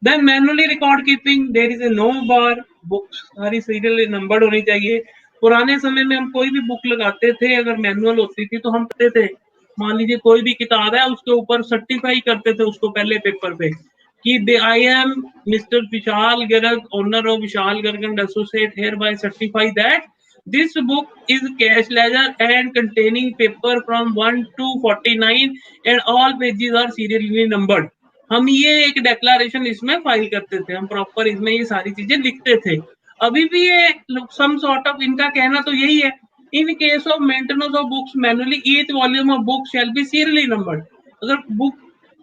Then manually record keeping, there is a no bar, books सारी सीरियल नंबर्ड होनी चाहिए। पुराने समय में हम कोई भी बुक लगाते थे अगर मैनुअल होती थी तो हम करते थे, मान लीजिए कोई भी किताब है उसके ऊपर सर्टिफाई करते थे उसको पहले पेपर पे कि I am mister Vishal Garg, owner of Vishal Garg and associate, hereby certify that this book is cash ledger and containing paper from 1 to 49 and all pages are serially numbered. हम ये एक डिक्लेरेशन इसमें फाइल करते थे, हम प्रॉपर इसमें ये सारी चीजें लिखते थे। अभी भी ये सम सॉर्ट ऑफ इनका कहना तो यही है, in case of maintenance of books manually each volume of book shall be serially numbered. अगर बुक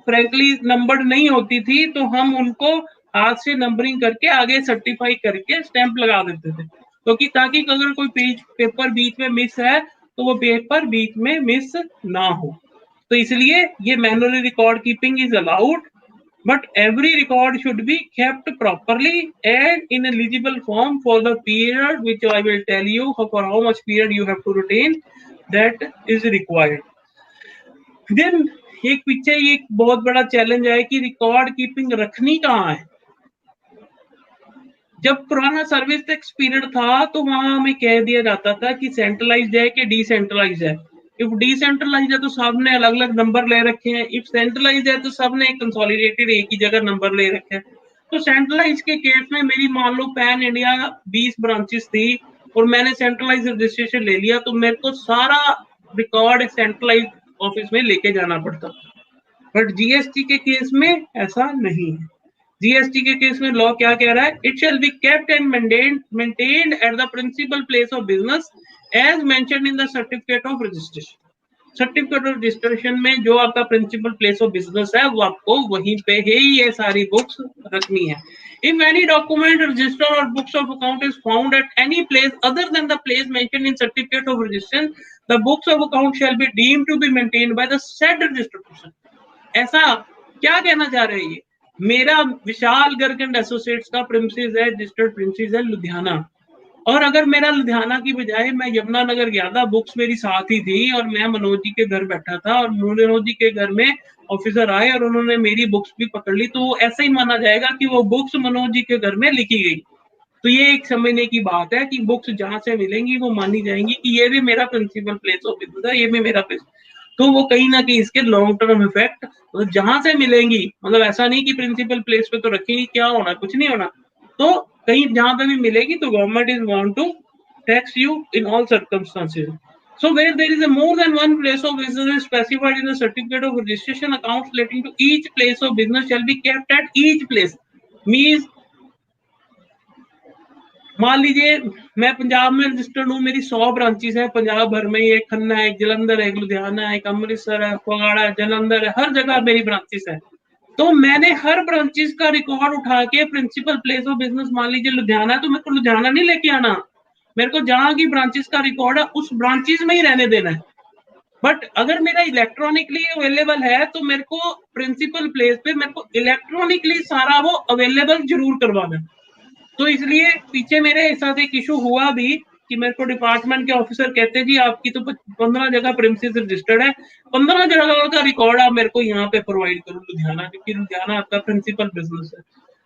फ्रैंकली नंबर्ड नहीं होती थी तो हम उनको हाथ से नंबरिंग करके आगे सर्टिफाई करके स्टैंप लगा देते थे, क्योंकि ताकि अगर कोई पेपर बीच में मिस है तो वो पेपर बीच में मिस ना हो। तो इसलिए ये manually record keeping is allowed, but every record should be kept properly and in a legible form for the period which I will tell you for how much period you have to retain that is required. Then एक पीछे एक बहुत बड़ा चैलेंज है कि रिकॉर्ड कीपिंग रखनी कहाँ है। जब पुराना सर्विस टैक्स पीरियड था तो वहां हमें कह दिया जाता था कि सेंट्रलाइज्ड है कि डिसेंट्रलाइज्ड है। इफ डिसेंट्रलाइज्ड है तो सबने अलग अलग नंबर ले रखे हैं, इफ सेंट्रलाइज्ड है तो सबने कंसोलिडेटेड एक ही जगह नंबर ले रखे हैं। तो सेंट्रलाइज्ड के केस में मेरी मान लो पैन इंडिया 20 ब्रांचेस थी और मैंने सेंट्रलाइज्ड रजिस्ट्रेशन ले लिया तो मेरे को सारा रिकॉर्ड सेंट्रलाइज्ड ऑफिस में लेके जाना पड़ता। बट जीएसटी के केस में ऐसा नहीं है। जीएसटी के केस में लॉ क्या कह रहा है, it shall be kept and maintained at the principal place of business as mentioned in the certificate of registration. Certificate of registration में जो आपका प्रिंसिपल प्लेस ऑफ बिजनेस है वो आपको वहीं पे ही ये सारी बुक्स रखनी है. If any document, register or books of account is found at any place other than the place mentioned in certificate of registration, the books of account shall be deemed to be maintained by the said registered person. ऐसा क्या कहना चाह रहे हैं? मेरा विशाल गर्ग एंड एसोसिएट्स का प्रिमिसेस है, रजिस्टर्ड प्रिमिसेस है लुधियाना, और अगर मेरा लुधियाना की बजाय मैं यमुनानगर गया था, बुक्स मेरी साथ ही थी और मैं मनोज जी के घर बैठा था और मनोज जी के घर में ऑफिसर आए और उन्होंने मेरी बुक्स भी पकड़ ली, तो ऐसा ही माना जाएगा कि वो बुक्स मनोज जी के घर में लिखी गई. तो ये एक समझने की बात है कि बुक्स जहां से मिलेंगी वो मानी जाएंगी कि ये भी मेरा प्रिंसिपल प्लेस ऑफ बिजनेस है, ये भी मेरा प्लेस. तो वो कहीं ना कहीं इसके लॉन्ग टर्म इफेक्ट मतलब जहां से मिलेंगी, मतलब ऐसा नहीं कि प्रिंसिपल प्लेस पे तो रखेंगी, क्या होना, कुछ नहीं होना. तो कहीं जहां पे भी मिलेगी तो government is want to tax you in all circumstances. So where there is a more than one place of business specified in the certificate of registration, accounts relating to each place of business shall be kept at each place. Means मान लीजिए मैं पंजाब में रजिस्टर्ड हूँ, मेरी 100 ब्रांचेस है पंजाब भर में, एक खन्ना है, एक जलंधर है, एक लुधियाना है, एक अमृतसर है, फगवाड़ा है, जलंधर है, हर जगह मेरी ब्रांचेस है. तो मैंने हर ब्रांचेस का रिकॉर्ड उठा के प्रिंसिपल प्लेस ऑफ बिजनेस मान लीजिए लुधियाना है, तो मेरे को लुधियाना नहीं लेके आना, मेरे को जहां की ब्रांचेस का रिकॉर्ड है उस ब्रांचेस में ही रहने देना है. बट अगर मेरा इलेक्ट्रॉनिकली अवेलेबल है तो मेरे को प्रिंसिपल प्लेस पे मेरे को इलेक्ट्रॉनिकली सारा वो अवेलेबल जरूर करवाना. तो इसलिए पीछे मेरे साथ एक इशू हुआ भी कि मेरे को डिपार्टमेंट के ऑफिसर कहते जी आपकी तो 15 जगह प्रिमिसेस रजिस्टर्ड है, 15 जगह का रिकॉर्ड आप मेरे को यहाँ पे प्रोवाइड करो लुधियाना, क्योंकि लुधियाना आपका प्रिंसिपल बिजनेस है.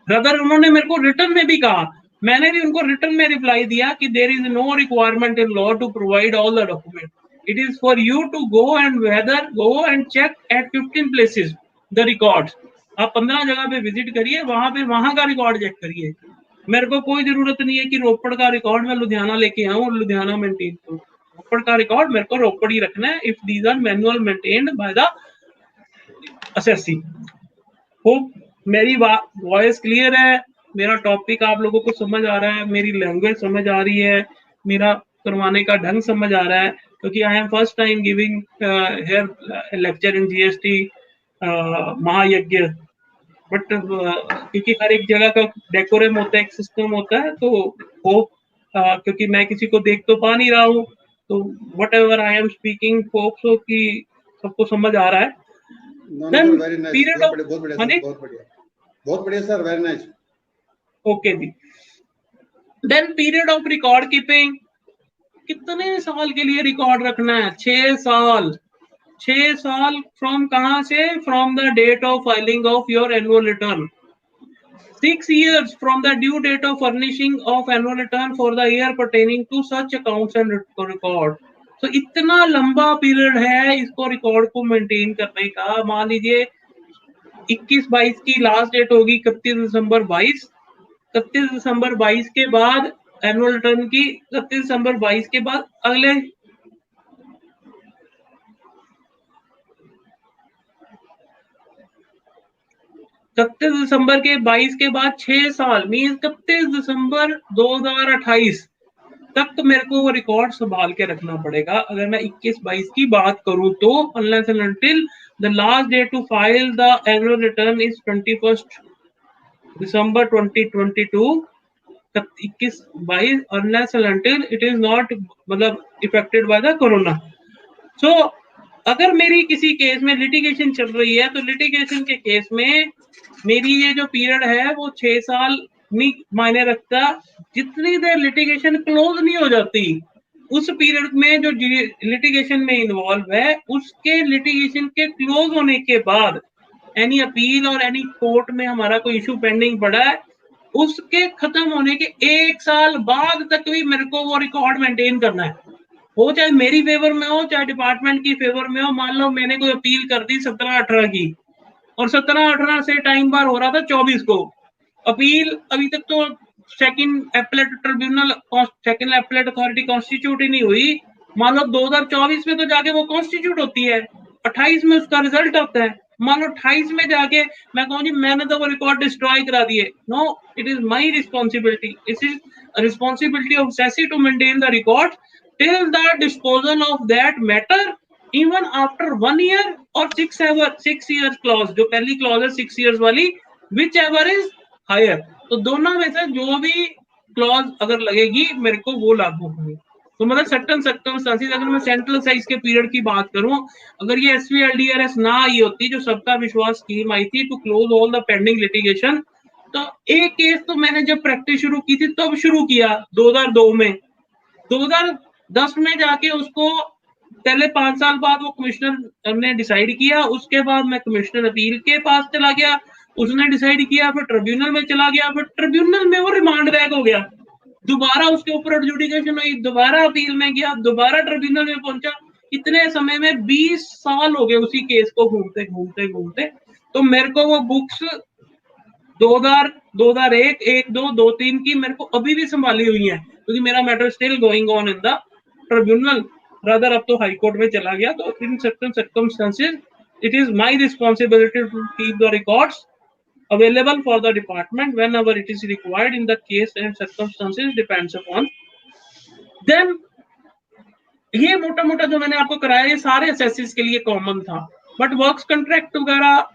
ब्रदर उन्होंने मेरे को रिटर्न में भी कहा, मैंने भी उनको रिटर्न में रिप्लाई दिया कि there is no requirement in law to provide all the document. It is for you to go and check at 15 places the records. आप 15 जगह पे विजिट करिए, वहां पे वहां का रिकॉर्ड चेक करिए. मेरे को कोई जरूरत नहीं है कि रोपड़ का रिकॉर्ड मैं लुधियाना लेके आऊं और लुधियाना मेंटेन करूं. रोपड़ का रिकॉर्ड मेरे को रोपड़ ही रखना है if these are manual maintained by the assessee. Hope मेरी वॉइस क्लियर है, मेरा टॉपिक आप लोगों को समझ आ रहा है, मेरी लैंग्वेज समझ आ रही है, मेरा करवाने का ढंग समझ आ रहा है, क्योंकि I am first time giving here lecture in GST महायज्ञ. बट क्योंकि हर एक जगह का डेकोरम होता है, एक सिस्टम होता है, तो होप क्योंकि मैं किसी को देख तो पा नहीं रहा हूँ, तो what ever I am speaking hope so कि सबको समझ आ रहा है. Then period of बहुत बढ़िया सर, वेरी नाइस. ओके जी. Then period of record keeping, कितने साल के लिए रिकॉर्ड रखना है? 6 साल. 6 साल फ्रॉम कहां से? From the date of filing of your annual return. 6 years from the due date of furnishing of annual return for the year pertaining to such accounts and record. तो इतना लंबा पीरियड है इसको रिकॉर्ड को मेंटेन करने का. मान लीजिए 21-22 की लास्ट डेट होगी 31 दिसंबर 22. 31 दिसंबर 22 के बाद एनुअल रिटर्न की 31 दिसंबर 22 के बाद अगले 31 दिसंबर के 22 के बाद 6 साल मीन 31 दिसंबर 2028 तक तो मेरे को वो रिकॉर्ड संभाल के रखना पड़ेगा. अगर मैं 21-22 की बात करूं तो unless and until the last date to file the annual return is 21 December 2022. 21-22 unless and until it is not मतलब affected by the corona. So अगर मेरी किसी केस में लिटिगेशन चल रही है तो लिटिगेशन के केस में मेरी ये जो पीरियड है वो 6 साल नहीं मायने रखता. जितनी देर लिटिगेशन क्लोज नहीं हो जाती उस पीरियड में जो लिटिगेशन में इन्वॉल्व है उसके लिटिगेशन के क्लोज होने के बाद एनी अपील और एनी कोर्ट में हमारा कोई इशू पेंडिंग पड़ा है उसके खत्म होने के 1 साल बाद तक भी मेरे को वो रिकॉर्ड मेंटेन करना है. वो चाहे मेरी फेवर में हो चाहे डिपार्टमेंट की फेवर में हो. मान लो मैंने कोई अपील कर दी 17-18 की और 17-18 से टाइम बार हो रहा था 24 को. अपील अभी तक तो second appellate tribunal second appellate authority constitute ही नहीं हुई. मान लो 2024 में तो जाके वो कॉन्स्टिट्यूट होती है, 28 में उसका रिजल्ट आता है. मान लो 28 में जाके मैं कहूँ जी मैंने तो वो रिकॉर्ड डिस्ट्रॉय करा दिए. No, it is my responsibility. It is responsibility of assessee to maintain the record till the disposal of that matter even after 1 year और 6 years क्लॉज, जो पहली क्लॉज है 6 years वाली, विच एवर इज हायर, तो दोनों में से जो भी क्लॉज अगर लगेगी मेरे को वो लागू होगी। तो मतलब सर्टन सर्कमस्टेंसेस, अगर मैं सेंट्रल साइज के पीरियड की बात करूं, अगर ये SVLDRS ना आई होती, जो सबका विश्वास स्कीम आई थी to close all the pending litigation, तो एक केस तो मैंने जब प्रैक्टिस शुरू की थी तब शुरू किया 2002 में, 2010 में जाके उसको पहले 5 साल बाद वो कमिश्नर ने डिसाइड किया, उसके बाद मैं कमिश्नर अपील के पास चला गया, उसने डिसाइड किया, फिर ट्रिब्यूनल में चला गया, फिर ट्रिब्यूनल में वो रिमांड बैक हो गया, दोबारा उसके ऊपर एडजुडिकेशन हुई, दोबारा अपील में गया, दोबारा ट्रिब्यूनल में पहुंचा, इतने समय में 20 साल हो गए उसी केस को घूमते घूमते घूमते। तो मेरे को वो बुक्स 2000, 2001, 1, 2, 2, 3 की मेरे को अभी भी संभाली हुई है, क्योंकि मेरा matter still going on in the tribunal, rather अब तो हाई कोर्ट में चला गया। तो in certain circumstances it is my responsibility to keep the records available for the department whenever it is required in the case and circumstances depends upon. Then ये मोटा मोटा जो मैंने आपको कराया ये सारे असेसिस के लिए कॉमन था, बट वर्क्स कॉन्ट्रैक्ट वगैरह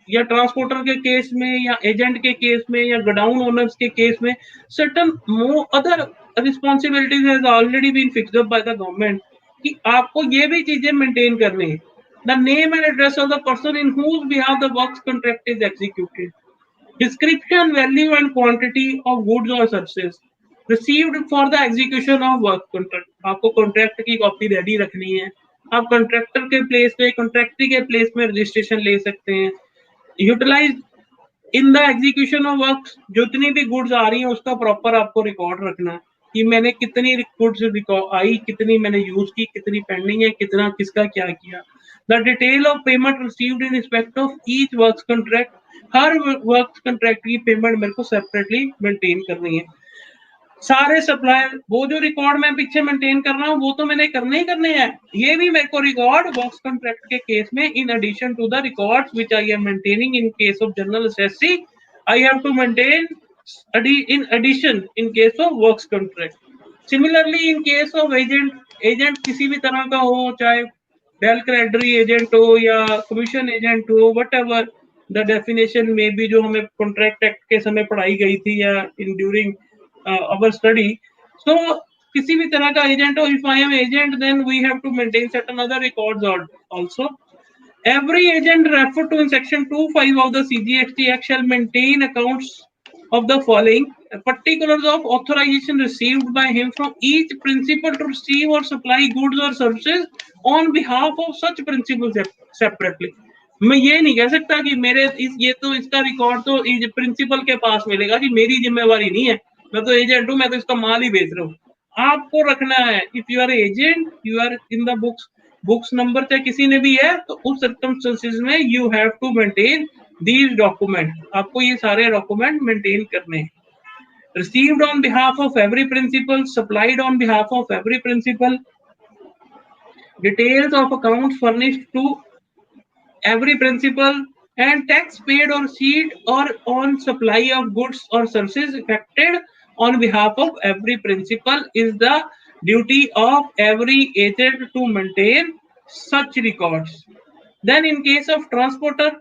या ट्रांसपोर्टर के केस में या एजेंट के केस में या गोडाउन ओनर्स के केस में certain other responsibilities has already been fixed up by the government कि आपको ये भी चीजें मेंटेन करनी है। The name and address of the person in whose behalf the works contract is executed, description, value and quantity of goods or services received for the execution of work contract, आपको कॉन्ट्रैक्ट की कॉपी रेडी रखनी है, आप कॉन्ट्रैक्टर के प्लेस पे कॉन्ट्रैक्टी के प्लेस में रजिस्ट्रेशन ले सकते हैं। Utilize in the execution of work, जितनी भी गुड्स आ रही है उसका प्रॉपर आपको रिकॉर्ड रखना है कि मैंने कितनी गुड्स आई, कितनी मैंने यूज की, कितनी पेंडिंग है, कितना किसका क्या किया। The detail of payment received in respect of each work contract, her work contract की पेमेंट मेरे को सेपरेटली मेंटेन करनी है। सारे सप्लायर, वो जो रिकॉर्ड मैं पीछे मेंटेन कर रहा हूँ वो तो मैंने करने ही करने हैं, ये भी मेरे को रिकॉर्ड वर्क्स कॉन्ट्रैक्ट के केस में in addition to the records which I am maintaining in case of general assessee, I have to maintain in addition in case of works contract. Similarly in case of agent किसी भी तरह का हो, चाहे डेल क्रेडिटरी एजेंट हो या कमीशन एजेंट हो, whatever the definition में भी जो हमें कॉन्ट्रैक्ट एक्ट के समय पढ़ाई गई थी या in during our study, so किसी भी तरह का एजेंट हो, if I am agent then we have to maintain certain other records also. Every agent referred to in section 2(5) of the CGST Act shall maintain accounts of the following: particulars of authorization received by him from each principal to receive or supply goods or services on behalf of such principal separately. मैं ये नहीं कह सकता कि मेरे ये तो इसका रिकॉर्ड तो प्रिंसिपल के पास मिलेगा जी, मेरी जिम्मेवारी नहीं है, मैं तो एजेंट हूँ, मैं तो इसका माल ही बेच रहा हूँ। आपको रखना है, if you are agent you are in the books number चाहे किसी ने भी है, तो उस सर्कमस्टेंसेस में you have to maintain these document, आपको ये सारे डॉक्यूमेंट मेंटेन करने हैं। Received on behalf of every principal, supplied on behalf of every principal, details of accounts furnished to every principal, and tax paid or received or on supply of goods or services effected on behalf of every principal is the duty of every agent to maintain such records. Then in case of transporter,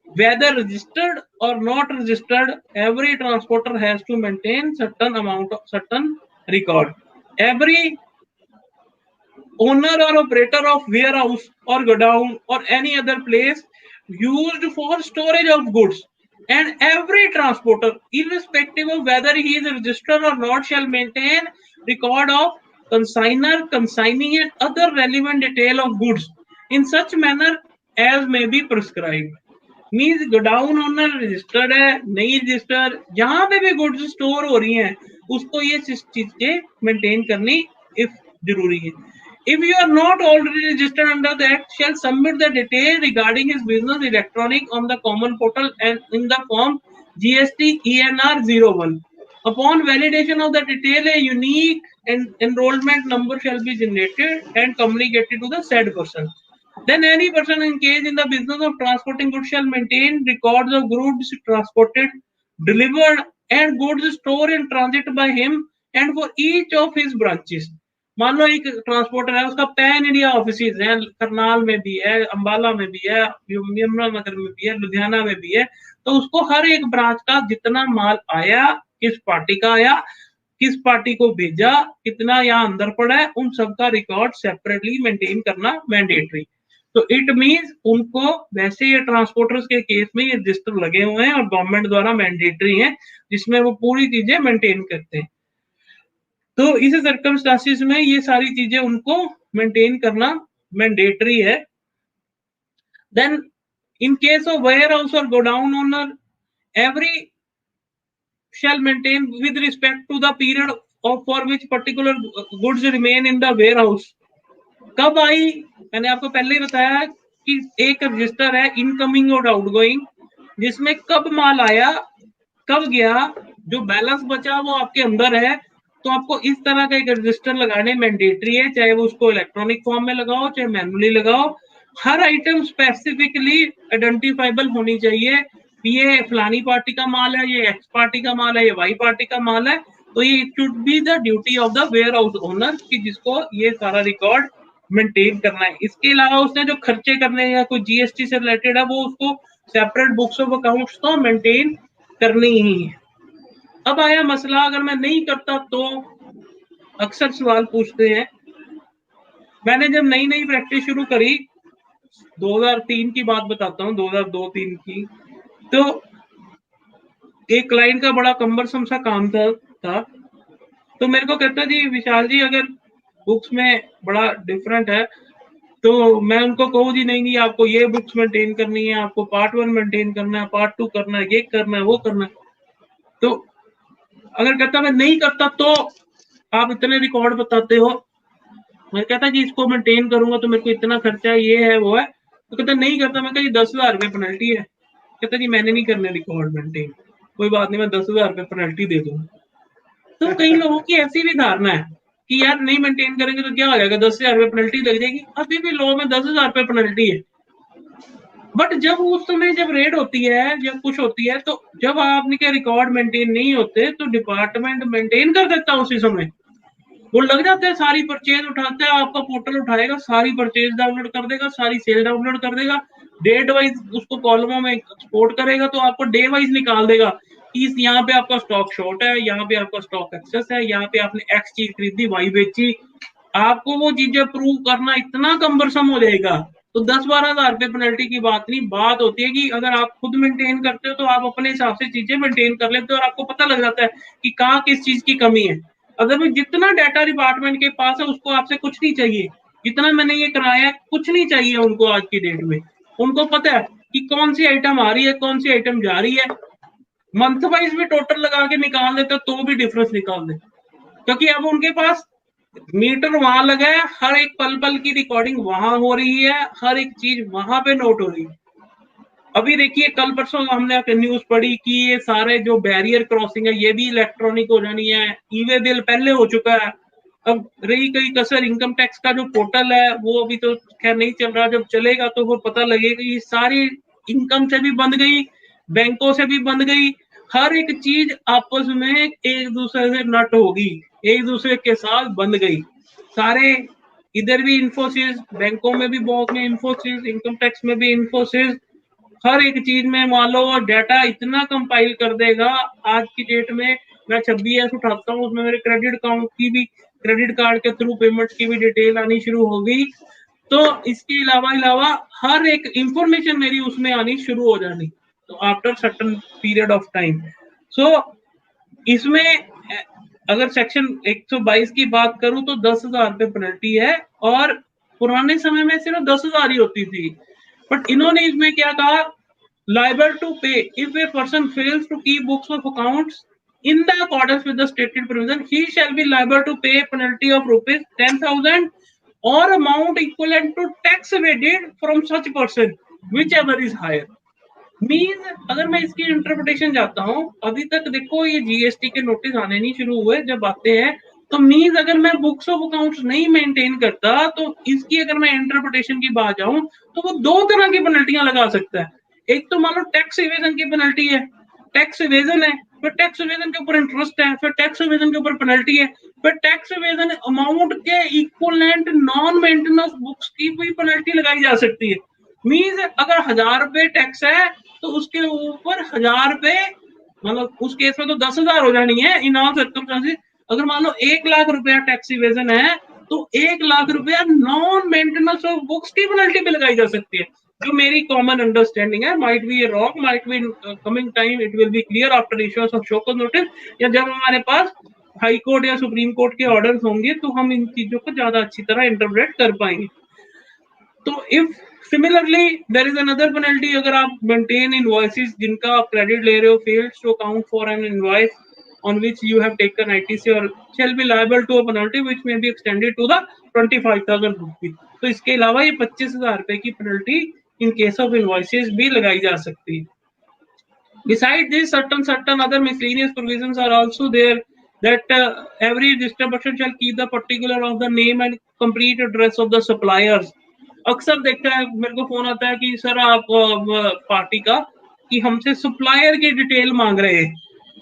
whether registered or not registered, every transporter has to maintain certain record. Every owner or operator of warehouse or godown or any other place used for storage of goods, and every transporter, irrespective of whether he is registered or not, shall maintain record of consignor, consignee and other relevant detail of goods in such manner as may be prescribed. Means godown owner registered है, नहीं रजिस्टर्ड, जहां पे भी गुड्स स्टोर हो रही हैं उसको ये चीजें मेंटेन करनी इफ जरूरी है। If you are not already registered under the Act, shall submit the detail regarding his business electronic on the common portal and in the form GST ENR 01. Upon validation of the detail, a unique enrollment number shall be generated and communicated to the said person. Then any person engaged in the business of transporting goods shall maintain records of goods transported, delivered, and goods stored in transit by him and for each of his branches. मान लो एक ट्रांसपोर्टर है, उसका पैन इंडिया ऑफिसेज है, करनाल में भी है, अंबाला में भी है, यमुनानगर में भी है, लुधियाना में भी है, तो उसको हर एक ब्रांच का जितना माल आया, किस पार्टी का आया, किस पार्टी को भेजा, कितना यहाँ अंदर पड़ा है, उन सबका रिकॉर्ड सेपरेटली मेंटेन करना मैंडेटरी। तो इट मींस उनको, वैसे ये ट्रांसपोर्टर्स के केस में ये रजिस्टर लगे हुए हैं और गवर्नमेंट द्वारा मैंडेटरी है, जिसमें वो पूरी चीजें मेंटेन करते हैं। तो इस सर्कमस्टांसिस में ये सारी चीजें उनको मेंटेन करना मैंडेटरी है। Then in case of warehouse और godown owner, every shall maintain with respect to the period of for which particular goods remain in the warehouse। कब आई, मैंने आपको पहले ही बताया कि एक रजिस्टर है इनकमिंग और आउटगोइंग, जिसमें कब माल आया, कब गया, जो बैलेंस बचा वो आपके अंदर है। तो आपको इस तरह का एक रजिस्टर लगाने मैंडेटरी है, चाहे वो उसको इलेक्ट्रॉनिक फॉर्म में लगाओ, चाहे मैनुअली लगाओ। हर आइटम स्पेसिफिकली आइडेंटिफाइबल होनी चाहिए, ये फलानी पार्टी का माल है, ये एक्स पार्टी का माल है, ये वाई पार्टी का माल है। तो ये should be the duty of the warehouse owner कि जिसको ये सारा रिकॉर्ड मेंटेन करना है। इसके अलावा उसने जो खर्चे करने हैं, कोई जीएसटी से रिलेटेड है, वो उसको सेपरेट बुक्स ऑफ अकाउंट्स तो मेंटेन करनी ही है। अब आया मसला, अगर मैं नहीं करता तो अक्सर सवाल पूछते हैं। मैंने जब नई नई प्रैक्टिस शुरू करी, 2003 की बात बताता हूँ, 2002-3 की, तो एक क्लाइंट का बड़ा कम्बरसम सा काम था। तो मेरे को कहता जी विशाल जी, अगर बुक्स में बड़ा डिफरेंट है, तो मैं उनको कहूँ जी नहीं नहीं, आपको ये बुक्स मेंटेन करनी है, आपको पार्ट 1 मेंटेन करना है, पार्ट 2 करना है, ये करना है, वो करना है। तो अगर कहता मैं नहीं करता तो आप इतने रिकॉर्ड बताते हो, मैं कहता जी इसको मेंटेन करूंगा तो मेरे को इतना खर्चा है, ये है वो है। तो कहता नहीं करता, मैं कहता 10,000 रुपये पेनल्टी है। कहता जी मैंने नहीं करने रिकॉर्ड मेंटेन, कोई बात नहीं, मैं 10,000 रुपये पेनल्टी दे दूंगा। तो कई लोगों की ऐसी भी धारणा है कि यार नहीं मेंटेन करेंगे तो क्या हो जाएगा, 10,000 रुपये पेनल्टी लग जाएगी। अभी भी लॉ में 10,000 रुपये पेनल्टी है। बट जब उस समय जब रेड होती है, जब कुछ होती है, तो जब आपके रिकॉर्ड मेंटेन नहीं होते तो डिपार्टमेंट मेंटेन कर देता है उसी समय। वो लग जाता है, सारी परचेज उठाता है, आपका पोर्टल उठाएगा, सारी परचेज डाउनलोड कर देगा, सारी सेल डाउनलोड कर देगा, डेट वाइज उसको कॉलमों में एक्सपोर्ट करेगा, तो आपको डे वाइज निकाल देगा कि यहाँ पे आपका स्टॉक शॉर्ट है, यहाँ पे आपका स्टॉक एक्सेस है, यहाँ पे आपने एक्स चीज खरीदी, वाई बेची। आपको वो चीजें प्रूव करना इतना कम्बरसम हो जाएगा। तो 10-12 हजार रुपये पेनल्टी की बात नहीं, बात होती है कि अगर आप खुद मेंटेन करते हो तो आप अपने हिसाब से चीजें मेंटेन कर लेते हो और आपको पता लग जाता है कि कहाँ किस चीज की कमी है। अगर मैं जितना डाटा डिपार्टमेंट के पास है उसको आपसे कुछ नहीं चाहिए, जितना मैंने ये कराया कुछ नहीं चाहिए उनको आज की डेट में। उनको पता है कि कौन सी आइटम आ रही है, कौन सी आइटम जा रही है। मंथ वाइज भी टोटल लगा के निकाल देते तो भी डिफरेंस निकाल दे, क्योंकि अब उनके पास मीटर वहां लगा है, हर एक पल पल की रिकॉर्डिंग वहां हो रही है, हर एक चीज वहां पे नोट हो रही है। अभी देखिए कल परसों हमने न्यूज पढ़ी कि ये सारे जो बैरियर क्रॉसिंग है ये भी इलेक्ट्रॉनिक हो जानी है, ई-वे बिल पहले हो चुका है। अब रही कई कसर, इनकम टैक्स का जो पोर्टल है वो अभी तो खैर नहीं चल रहा, जब चलेगा तो वो पता लगेगा कि सारी इनकम से भी बंद गई, बैंकों से भी बंद गई, हर एक चीज आपस में एक दूसरे से नट होगी, एक दूसरे के साथ बंद गई। सारे इधर भी इन्फोसिस, बैंकों में भी बहुत में इन्फोसिस, इनकम टैक्स में भी इन्फोसिस, हर एक चीज में मान लो डाटा इतना कंपाइल कर देगा। आज की डेट में मैं 26S उठाता हूँ, उसमें मेरे क्रेडिट अकाउंट की भी, क्रेडिट कार्ड के थ्रू पेमेंट की भी डिटेल आनी शुरू हो गई। तो इसके अलावा हर एक इंफॉर्मेशन मेरी उसमें आनी शुरू हो जानी, तो after certain period of time. So इसमें अगर सेक्शन 122 की बात करूं तो 10,000 रुपये पेनल्टी है, और पुराने समय में सिर्फ 10,000 ही होती थी। बट इन्होंने इसमें क्या कहा, liable to pay if a person fails to keep books of accounts in the accordance with the stated provision, he shall be liable to pay a penalty of rupees 10,000 or amount equivalent to tax evaded from such person whichever is higher। Mean अगर मैं इसकी इंटरप्रिटेशन जाता हूँ, अभी तक देखो ये जीएसटी के नोटिस आने नहीं शुरू हुए, जब आते हैं तो मीन अगर मैं बुक्स ऑफ अकाउंट्स नहीं मेंटेन करता तो इसकी अगर मैं इंटरप्रिटेशन की बात जाऊं तो वो दो तरह की पेनल्टियां लगा सकता है। एक तो मान लो टैक्स इवेजन की पेनल्टी है, टैक्स इवेजन है फिर टैक्स एवेजन के ऊपर इंटरेस्ट है, फिर टैक्स एवेजन के ऊपर पेनल्टी है, फिर टैक्स एवेजन अमाउंट के इक्वलेंट नॉन मेंटेनेंस बुक्स की भी पेनल्टी लगाई जा सकती है। मींस अगर 1000 रुपए टैक्स है तो उसके ऊपर 1000 रुपए, मतलब उस केस में तो 10,000 हो जानी है इन ऑल सर्कमस्टेंसेस। अगर मान लो 1 लाख रुपया टैक्स इवेजन है तो 1 लाख रुपया नॉन मेंटेनेंस ऑफ बुक्स की पेनल्टी पे लगाई जा सकती है, जो मेरी कॉमन अंडरस्टैंडिंग है। Might be wrong, might be coming time it will be clear after issuance of show cause notice, या जब हमारे पास हाई कोर्ट या सुप्रीम कोर्ट के ऑर्डर्स होंगे तो हम इन चीजों को ज्यादा अच्छी तरह इंटरप्रेट कर पाएंगे। तो if similarly there is another penalty, अगर आप मेंटेन इनवॉइसेस जिनका आप क्रेडिट ले रहे हो, fails to account for an invoice on which you have taken ITC or shall be liable to a penalty which may be extended to the 25,000 rupees। तो इसके अलावा ये 25,000 रुपए की penalty in case of invoices भी लगाई जा सकती है। Besides this, certain other miscellaneous provisions are also there that every distribution shall keep the particular of the name and complete address of the suppliers। अक्सर देखता है, मेरे को फोन आता है कि सर आप पार्टी का कि हमसे सप्लायर की डिटेल मांग रहे हैं,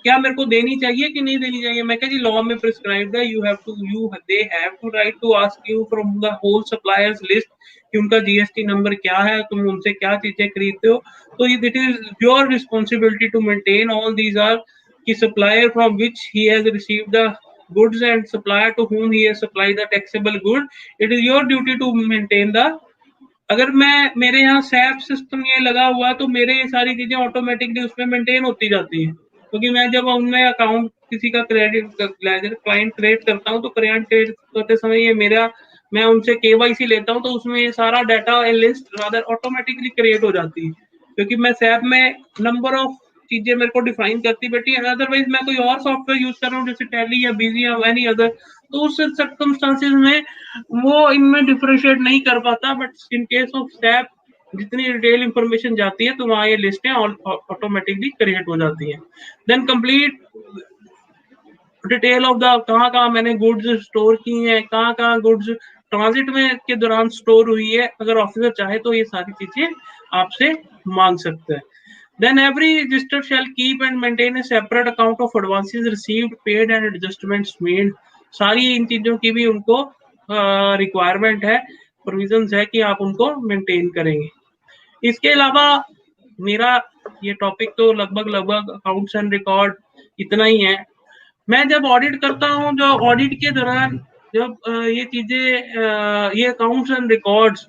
क्या मेरे को देनी चाहिए कि नहीं देनी चाहिए? मैं कहा जी लॉ में प्रिस्क्राइब्ड है, they have to right to ask you from the whole suppliers list कि उनका जीएसटी नंबर क्या है, तुम उनसे क्या चीजें खरीदते हो। तो it is your responsibility to maintain all these are कि supplier from which he has received the goods and supplier to whom he has supplied the taxable good, it is your duty to maintain the। अगर मेरे यहाँ सैप सिस्टम ये लगा हुआ तो मेरे ये सारी चीजें ऑटोमेटिकली उसमें मेंटेन होती जाती है, क्योंकि मैं जब उनमें अकाउंट किसी का क्लाइंट क्रिएट करता हूँ तो क्लाइंट क्रिएट करते समय ये मेरा, मैं उनसे केवाईसी लेता हूँ तो उसमें ये सारा data list rather automatically create हो जाती है, क्योंकि मैं सैप में नंबर ऑफ चीजें मेरे को डिफाइन करती बैठी है। अदरवाइज मैं कोई और सॉफ्टवेयर यूज कर रहा हूँ जैसे टैली या बिजी या एनी अदर, तो उस सर्कमस्टांसेस में वो इनमें डिफरेंशिएट नहीं कर पाता। But in case of SAP जितनी डिटेल इंफॉर्मेशन जाती है तो वहाँ ये लिस्टें ऑटोमेटिकली क्रिएट हो जाती है। Then complete detail of the कहाँ मैंने गुड्स स्टोर की हैं, कहाँ गुड्स ट्रांजिट में के दौरान स्टोर हुई है, अगर ऑफिसर चाहे तो ये सारी चीजें आपसे मांग सकते हैं। Then every register shall keep and maintain a separate account of advances received, paid and adjustments made। सारी इन चीजों की भी उनको रिक्वायरमेंट है, प्रोविजंस है कि आप उनको मेंटेन करेंगे। इसके अलावा मेरा ये टॉपिक तो लगभग अकाउंट्स एंड रिकॉर्ड इतना ही है। मैं जब ऑडिट करता हूँ, जो ऑडिट के दौरान जब ये चीजें ये अकाउंट्स एंड रिकॉर्ड्स,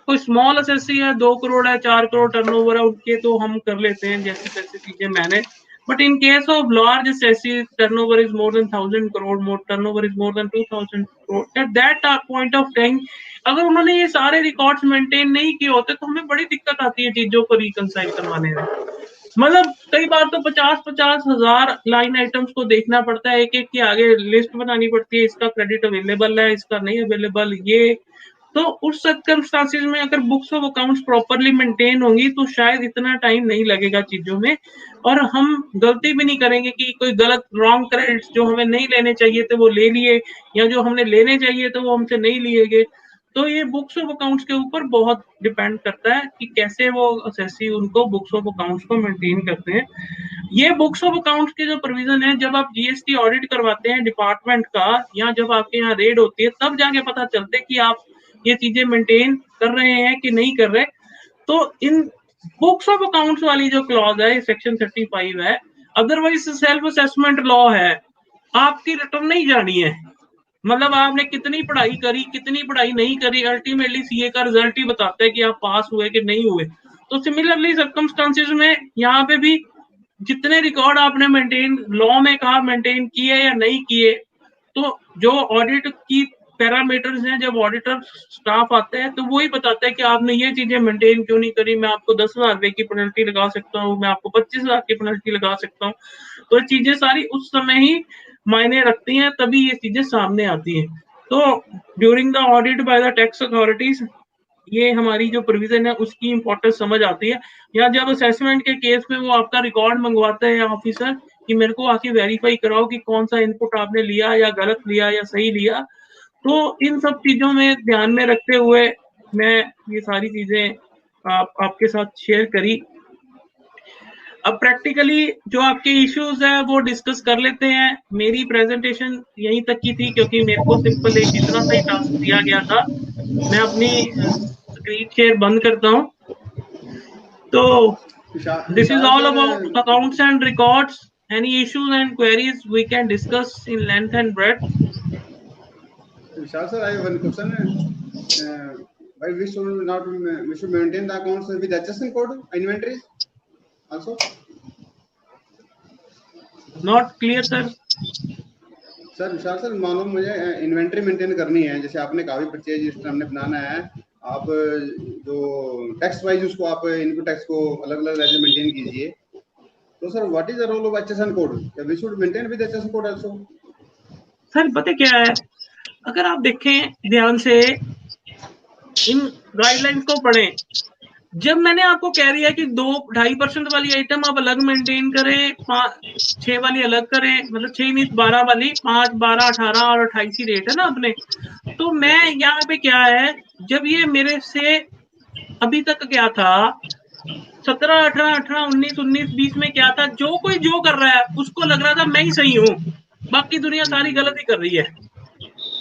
कोई स्मॉल एसएससी है 2 करोड़ है 4 करोड़ टर्नओवर है उनके तो हम कर लेते हैं जैसे तैसे चीजें manage. But in case of large SSC turnover is more than 1000 crore, more turnover is more than 2000 crore, eight that point of time अगर उन्होंने ये सारे रिकॉर्ड्स मेंटेन नहीं किए होते तो हमें बड़ी दिक्कत आती है चीजों को रिकंसाइल करवाने में। मतलब कई बार तो 50 हजार लाइन आइटम्स को देखना पड़ता है, एक एक के आगे लिस्ट बनानी पड़ती है, इसका क्रेडिट अवेलेबल है, इसका नहीं अवेलेबल, ये तो उस सर्कमस्टांसेस में अगर books of accounts properly maintain होंगी तो शायद इतना टाइम नहीं लगेगा चीजों में, और हम गलती भी नहीं करेंगे कि कोई गलत रॉन्ग क्रेडिट्स जो हमें नहीं लेने चाहिए थे वो ले लिए, या जो हमने लेने चाहिए थे वो हमसे नहीं लिए गए। तो ये बुक्स ऑफ अकाउंट्स के ऊपर बहुत डिपेंड करता है कि कैसे वो असेसी उनको बुक्स ऑफ अकाउंट्स को मेंटेन करते हैं। ये बुक्स ऑफ अकाउंट्स के जो प्रोविजन है, जब आप जीएसटी ऑडिट करवाते हैं डिपार्टमेंट का या जब आपके यहाँ रेड होती है तब जाके पता चलता है कि आप ये चीजें मेंटेन कर रहे हैं कि नहीं कर रहे। तो इन बुक्स ऑफ अकाउंट्स वाली जो क्लॉज है सेक्शन 35 है, अदरवाइज सेल्फ असेसमेंट लॉ है, आपकी रिटर्न नहीं जानी है। मतलब आपने कितनी पढ़ाई करी कितनी पढ़ाई नहीं करी, अल्टीमेटली सीए का रिजल्ट ही बताता है कि आप पास हुए कि नहीं हुए। तो सिमिलरली सर्कमस्टांसेस में यहाँ पे भी जितने रिकॉर्ड आपने मेंटेन लॉ में कहा मेंटेन किए या नहीं किए, तो जो ऑडिट की पैरामीटर्स हैं, जब ऑडिटर स्टाफ आते हैं तो वही बताता है कि आपने ये चीजें मेंटेन क्यों नहीं करी, मैं आपको 10,000 रुपए की पेनल्टी लगा सकता हूँ, मैं आपको 25,000 की पेनल्टी लगा सकता हूँ। तो ये चीजें सारी उस समय ही मायने रखती हैं, तभी ये चीजें सामने आती हैं। तो during the audit by the tax authorities ये हमारी जो प्रोविजन है उसकी इंपॉर्टेंस समझ आती है। या जब असेसमेंट के केस में वो आपका रिकॉर्ड मंगवाता है ऑफिसर कि मेरे को आके वेरीफाई कराओ कि कौन सा इनपुट आपने लिया या गलत लिया या सही लिया, तो इन सब चीजों में ध्यान में रखते हुए मैं ये सारी चीजें आपके साथ शेयर करी। अब प्रैक्टिकली जो आपके इश्यूज है वो डिस्कस कर लेते हैं। मेरी प्रेजेंटेशन यहीं तक की थी क्योंकि मेरे को सिंपल एक इतना सा ही टास्क दिया गया था। मैं अपनी स्क्रीन शेयर बंद करता हूँ। तो this is all about accounts and records. Any issues and queries we can discuss in length and breadth. Vishal sir, I have one question. Why we should maintain the accounts with HSN code inventories also? Not clear sir. Sir Vishal sir, मालूम मुझे इन्वेंट्री मेंटेन करनी है, जैसे आपने कहा भी परचेज लिस्ट हमने बनाना है, आप जो टैक्स वाइज उसको आप इनपुट टैक्स को अलग अलग राज्य मेंटेन कीजिए। तो sir what is the role of HSN code? We should maintain with HSN code also. Sir पता क्या है, अगर आप देखें ध्यान से इन गाइडलाइंस को पढ़ें, जब मैंने आपको कह रही है कि 2-2.5% वाली आइटम आप अलग मेंटेन करें, 6 वाली अलग करें, मतलब 6 मीन्स 12 वाली, 5, 12, 18 और 28 ही रेट है ना अपने। तो मैं यहाँ पे क्या है, जब ये मेरे से अभी तक क्या था 17, 18, 18, 19, 19, 20 में क्या था, जो कोई जो कर रहा है उसको लग रहा था मैं ही सही हूँ, बाकी दुनिया सारी गलत ही कर रही है।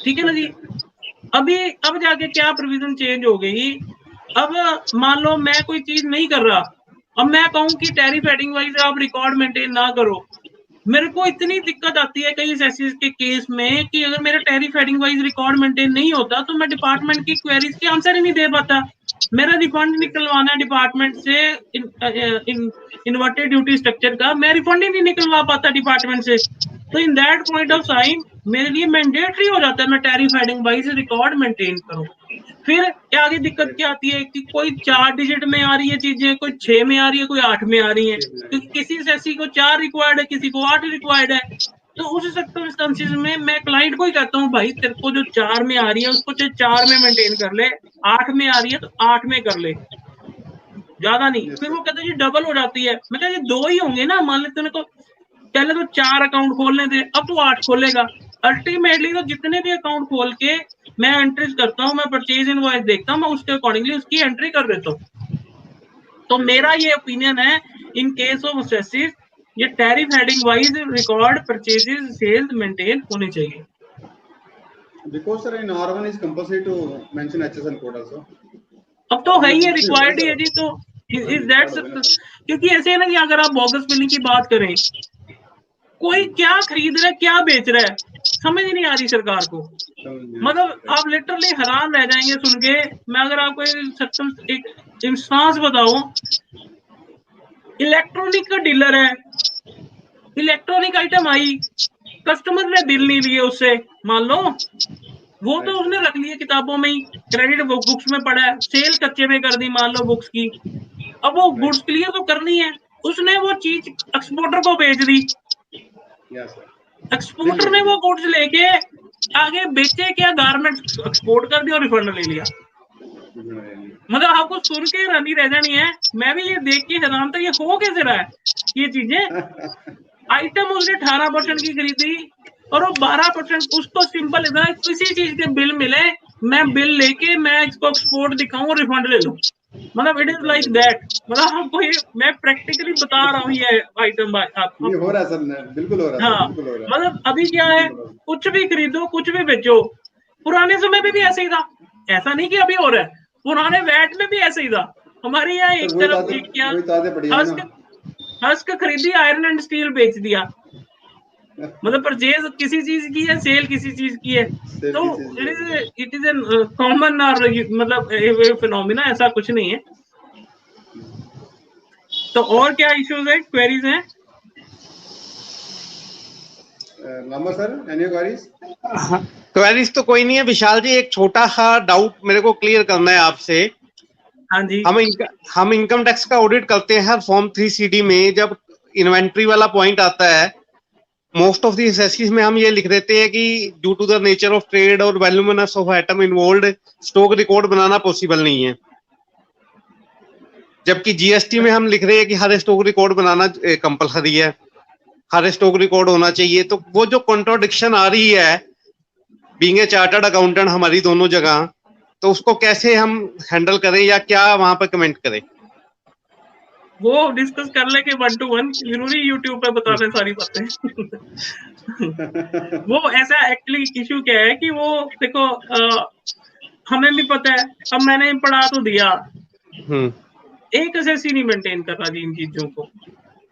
ठीक है ना जी। अभी अब जाके क्या प्रोविजन चेंज हो गई। अब मान लो मैं कोई चीज नहीं कर रहा, अब मैं कहूं कि टैरिफ हेडिंग वाइज आप रिकॉर्ड मेंटेन ना करो, मेरे को इतनी दिक्कत आती है कई एसेसिस के केस में कि अगर मेरा tariff heading wise record maintain नहीं होता तो मैं डिपार्टमेंट की क्वेरीज के आंसर ही नहीं दे पाता। मेरा रिफंड निकलवाना है डिपार्टमेंट से इन्वर्टेड ड्यूटी स्ट्रक्चर का, मैं रिफंड ही नहीं निकलवा पाता डिपार्टमेंट से। तो in that point of time मेरे लिए मैंडेटरी हो जाता है मैं tariff heading wise record maintain करूं। फिर आगे दिक्कत क्या आती है कि कोई 4 डिजिट में आ रही है चीजें, कोई 6 में आ रही है, कोई 8 में आ रही है, क्योंकि किसी सेसी को 4 रिक्वायर्ड है, किसी को 8 रिक्वायर्ड है। तो उस सर्कमस्टेंसेस में मैं क्लाइंट को ही कहता हूँ भाई तेरे को जो 4 में आ रही है उसको 4 में मेंटेन कर ले, 8 में आ रही है तो 8 में कर ले, ज्यादा नहीं। फिर वो कहते हैं जी डबल हो जाती है। मैं कहता 2 ही होंगे ना, मान लेते को पहले तो 4 अकाउंट खोलने थे, अब तो 8 खोलेगा। अल्टीमेटली तो जितने भी अकाउंट खोल के मैं एंट्रीज करता हूँ, मैं परचेज इनवॉइस देखता हूँ, मैं उसके अकॉर्डिंगली उसकी एंट्री कर देता हूँ। तो मेरा ये ओपिनियन है इन केस ऑफ असेसिस ये tariff heading wise record purchases sales maintain होने चाहिए। Because sir in R1 is compulsory to mention HSN code also. अब तो है ही रिक्वायर्ड ही है जी। तो इज दैट क्योंकि ऐसे है ना कि अगर आप बोगस बिलिंग की बात करें, कोई क्या खरीद रहा है क्या बेच रहा है समझ नहीं आ रही सरकार को। मतलब आप लिटरली हैरान रह जाएंगे सुन के। मैं अगर आपको एक इंस्टांस बताऊं, इलेक्ट्रॉनिक का डीलर है, इलेक्ट्रॉनिक आइटम आई, कस्टमर ने बिल नहीं लिए उससे, मान लो वो तो उसने रख लिया किताबों में ही, क्रेडिट बुक्स में पड़ा है, सेल कच्चे में कर दी मान लो बुक्स की। अब वो गुड्स क्लियर तो करनी है, उसने वो चीज एक्सपोर्टर को बेच दी। एक्सपोर्टर ने वो गुड्स लेके आगे बेचे क्या, गारमेंट्स एक्सपोर्ट कर दिया और रिफंड ले लिया। मतलब आपको सुन के हैरानी रह जानी है, मैं भी ये देख के हैरान था ये हो कैसे रहा है ये चीजें। आइटम उसने 18% की खरीदी और वो 12% उसको सिंपल इतना किसी चीज के बिल मिले, मैं बिल लेके मैं इसको एक्सपोर्ट दिखाऊं रिफंड ले लूं। मतलब इट इज लाइक दैट। मतलब आपको ये मैं प्रैक्टिकली बता रहा हूँ ये आइटम ये हो रहा है सर, बिल्कुल हो रहा है। हाँ बिल्कुल हो रहा है। मतलब अभी क्या है, कुछ भी खरीदो कुछ भी बेचो। पुराने समय में भी ऐसे ही था, ऐसा नहीं कि अभी हो रहा है, पुराने वैट में भी ऐसे ही था। हमारे यहाँ एक तरफ क्या हस्क खरीदी, आयरन एंड स्टील बेच दिया। मतलब परचेज किसी चीज की है, सेल किसी चीज की है। तो इट इज एन कॉमन और मतलब फिनोमिना, ऐसा कुछ नहीं है। तो और क्या इश्यूज है, क्वेरीज हैं? Number sir, any queries? Queries तो कोई नहीं है विशाल जी, एक छोटा सा डाउट मेरे को क्लियर करना है आपसे। हाँ जी। हम इनकम टैक्स का ऑडिट करते हैं फॉर्म 3CD में, जब इन्वेंट्री वाला पॉइंट आता है मोस्ट ऑफ द एसेसिस में हम ये लिख देते हैं कि due to the nature of trade और voluminous of item involved stock record बनाना पॉसिबल नहीं है। जबकि जीएसटी में हम लिख रहे हैं कि हर स्टॉक रिकॉर्ड बनाना कंपलसरी है, हर स्टॉक रिकॉर्ड होना चाहिए। तो वो जो कॉन्ट्रोडिक्शन आ रही है बीइंग ए चार्टर्ड अकाउंटेंट हमारी दोनों जगह, तो उसको कैसे हम हैंडल करें या क्या वहां पर कमेंट करें? वो डिस्कस कर ले के 1 to 1, जरूरी यूट्यूब पे बताने सारी बातें। वो ऐसा एक्चुअली इशू क्या है कि वो देखो हमें भी पता है, अब मैंने पढ़ा तो दिया, एक एसएससी नहीं मेंटेन कर रहा जी इन चीजों को।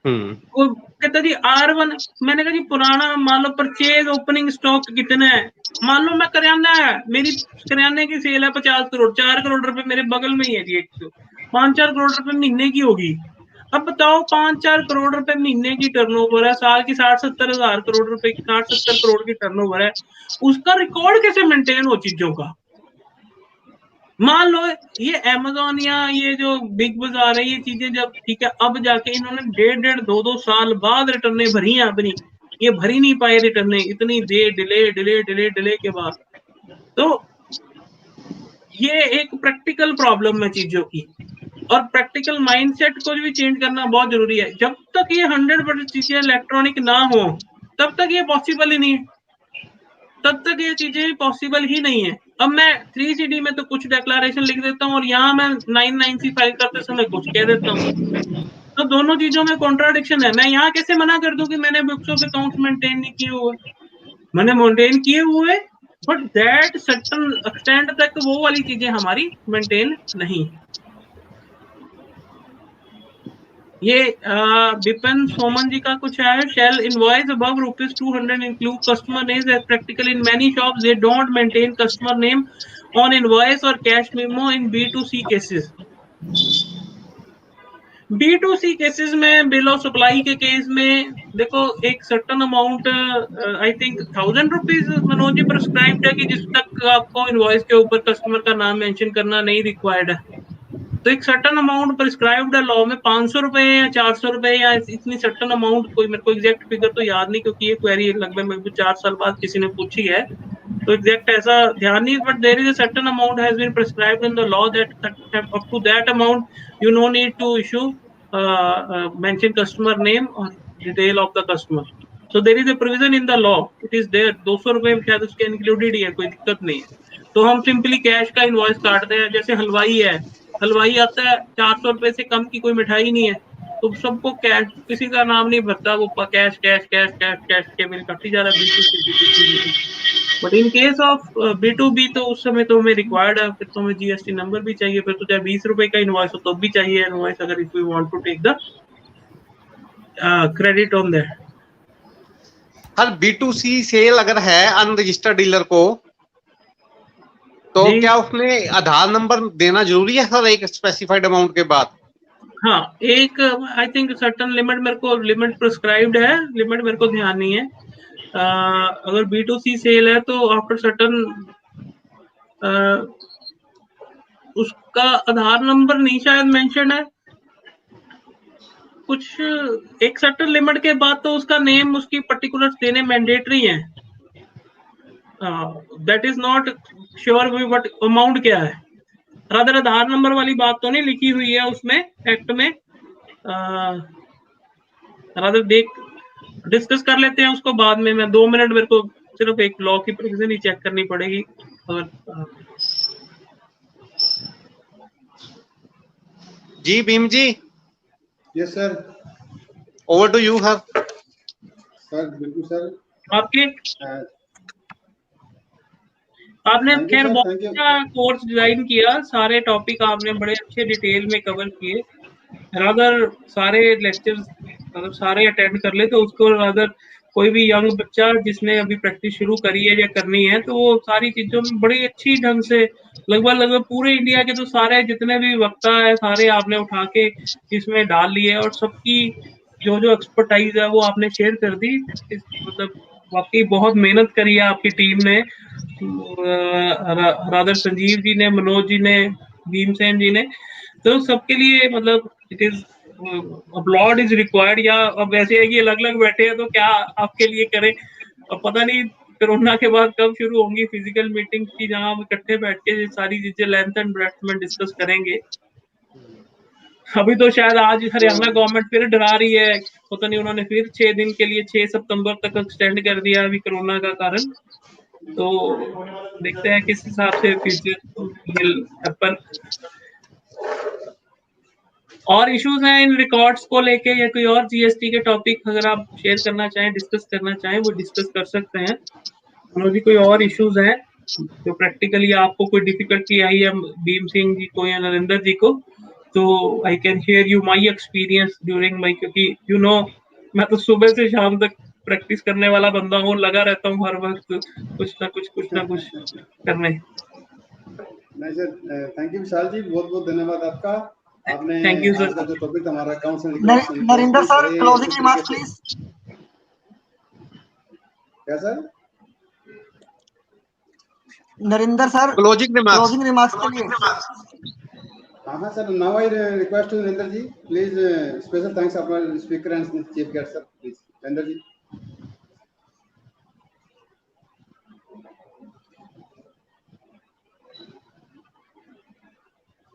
वो कहता जी R1, मैंने कहा जी पुराना मान लो परचेज ओपनिंग स्टॉक कितना है, मान लो मैं करियाना है, मेरी करियाने की सेल है 50 करोड़, 4 करोड़ रुपए मेरे बगल में ही है जी, एक तो 5-4 करोड़ रुपए महीने की होगी। अब बताओ 5-4 करोड़ रुपए महीने की टर्नओवर है, साल की 60-70 हजार करोड़ रुपए की 60-70 करोड़ की टर्नओवर है, उसका रिकॉर्ड कैसे मेंटेन हो चीजों का। मान लो ये अमेज़न या ये जो बिग बाजार है, ये चीजें जब ठीक है, अब जाके इन्होंने 1.5-2 साल बाद रिटर्नें भरी हैं अपनी, ये भरी नहीं पाए रिटर्नें, इतनी देर डिले के बाद। तो ये एक प्रैक्टिकल प्रॉब्लम है चीजों की, और प्रैक्टिकल माइंडसेट को भी चेंज करना बहुत जरूरी है। जब तक ये 100% चीजें इलेक्ट्रॉनिक ना हो तब तक ये पॉसिबल ही नहीं, तब तक ये चीजें पॉसिबल ही नहीं है। अब मैं 3CD में तो कुछ डिक्लेरेशन लिख देता हूँ और यहाँ मैं 9(9)C फाइल करते समय कुछ कह देता हूँ, तो दोनों चीजों में कॉन्ट्राडिक्शन है। मैं यहाँ कैसे मना कर दूं कि मैंने बुक्स ऑफ अकाउंट्स मेंटेन नहीं किए हुए, मैंने मेंटेन किए हुए, बट दैट सर्टेन एक्सटेंड तक वो वाली चीजें हमारी मेंटेन नहीं। ये विपिन सोमन जी का कुछ है, shall invoice above ₹200 include customer names as practical in many shops they don't maintain customer name on invoice और cash memo in B2C cases. B2C cases में बिल ऑफ सप्लाई के केस में देखो एक certain amount I think ₹1000 Manoj ji prescribed है कि जिस तक आपको इनवॉइस के ऊपर कस्टमर का नाम मेंशन करना नहीं रिक्वायर्ड है। तो एक सर्टन अमाउंट प्रिस्क्राइब्ड है लॉ में, ₹500 या ₹400 या इतनी सर्टन अमाउंट, कोई मेरे को एग्जैक्ट फिगर तो याद नहीं क्योंकि ये क्वेरी लगभग 4 साल बाद किसी ने पूछी है, तो एग्जैक्ट ऐसा ध्यान नहीं, but there is a certain amount has been prescribed in the law that up to that amount you no need to issue mention customer name और detail of the customer. So there is a provision in the law, it is there. ₹200 शायद उसके इंक्लूडेड ही है, कोई दिक्कत नहीं है। तो हम सिंपली कैश का इनवॉइस काटते हैं, जैसे हलवाई है, हलवाई आता है, ₹400 से कम की कोई मिठाई नहीं है, तो सबको कैश, किसी का नाम नहीं भरता, वो cash cash cash cash cash के बिल काटी जा रहा है। But in case of B2B तो उस समय तो हमें रिक्वायर्ड है, फिर तो हमें GST नंबर भी चाहिए, फिर तो चाहे ₹20 का इनवॉइस हो तो भी चाहिए इनवॉइस, अगर if we want to take the credit on that. हर B2C सेल अगर है अनरजिस्टर्ड डीलर को, तो जी। क्या उसमें आधार नंबर देना जरूरी है सर एक स्पेसिफाइड अमाउंट के बाद? हाँ, एक आई थिंक सर्टन लिमिट, मेरे को लिमिट प्रिस्क्राइब्ड है, लिमिट मेरे को ध्यान नहीं है। अगर B2C सेल है तो आफ्टर सर्टन उसका आधार नंबर नहीं शायद मेंशन है, कुछ एक सर्टन लिमिट के बाद तो उसका नेम, उसकी पर्टिकुलर्स देने मैंडेटरी है। That is not sure what amount क्या है, रादर आधार नंबर वाली बात तो नहीं लिखी हुई है उसमें एक्ट में। रादर डिस्कस कर लेते हैं उसको बाद में, मैं 2 मिनट, मेरे को सिर्फ एक लॉ की प्रोविजन ही चेक करनी पड़ेगी। और जी Bhim ji, yes sir. Over to you sir. Sir बिल्कुल सर। आपके आपने खैर बहुत अच्छा कोर्स डिजाइन किया, सारे टॉपिक आपने बड़े अच्छे डिटेल में कवर किए। रादर सारे लेक्चर्स मतलब सारे अटेंड कर ले, तो उसको रादर कोई भी यंग बच्चा जिसने अभी प्रैक्टिस शुरू करी है या करनी है, तो वो सारी चीजों में बड़ी अच्छी ढंग से लगभग पूरे इंडिया के तो सारे जितने भी वक्ता है सारे आपने उठा के इसमें डाल लिए, और सबकी जो जो एक्सपर्टाइज है वो आपने शेयर कर दी। मतलब वाकई बहुत मेहनत करी है आपकी टीम ने, रादर संजीव जी ने, मनोज जी ने, भीमसेन जी ने, तो सबके लिए मतलब it is upload is required. या अब वैसे है कि अलग अलग बैठे हैं तो क्या आपके लिए करें, अब पता नहीं कोरोना के बाद कब शुरू होंगी फिजिकल मीटिंग की, जहां हम इकट्ठे बैठ के सारी चीजें लेंथ एंड ब्रेड्थ में डिस्कस करेंगे। अभी तो शायद आज हरियाणा गवर्नमेंट फिर डरा रही है, पता नहीं उन्होंने फिर 6 दिन के लिए 6 सितंबर तक एक्सटेंड कर दिया अभी कोरोना का कारण। तो देखते हैं किस हिसाब से फ्यूचर विल हैपन। और इश्यूज हैं इन रिकॉर्ड्स को लेके या कोई और जीएसटी के टॉपिक अगर आप शेयर करना चाहें, डिस्कस करना चाहें, वो डिस्कस कर सकते हैं। मनोज जी, कोई और इश्यूज हैं जो प्रैक्टिकली आपको कोई डिफिकल्टी आई है भीम सिंह जी को या नरेंद्र जी को, तो I can share you my experience during my, क्योंकि यू नो मैं तो सुबह से शाम तक प्रैक्टिस करने वाला बंदा हूँ, लगा रहता हूँ हर वक्त कुछ ना कुछ करने। नहीं सर, थैंक यू विशाल जी, बहुत बहुत धन्यवाद आपका। आपने Thank you, sir. आज का जो टॉपिक हमारा accounts and Narendra sir, closing remarks please. क्या sir? Narendra sir, closing remarks के लिए। हाँ sir, now I request Narendra ji, please special thanks अपना speaker and chief guest sir, please Narendra ji.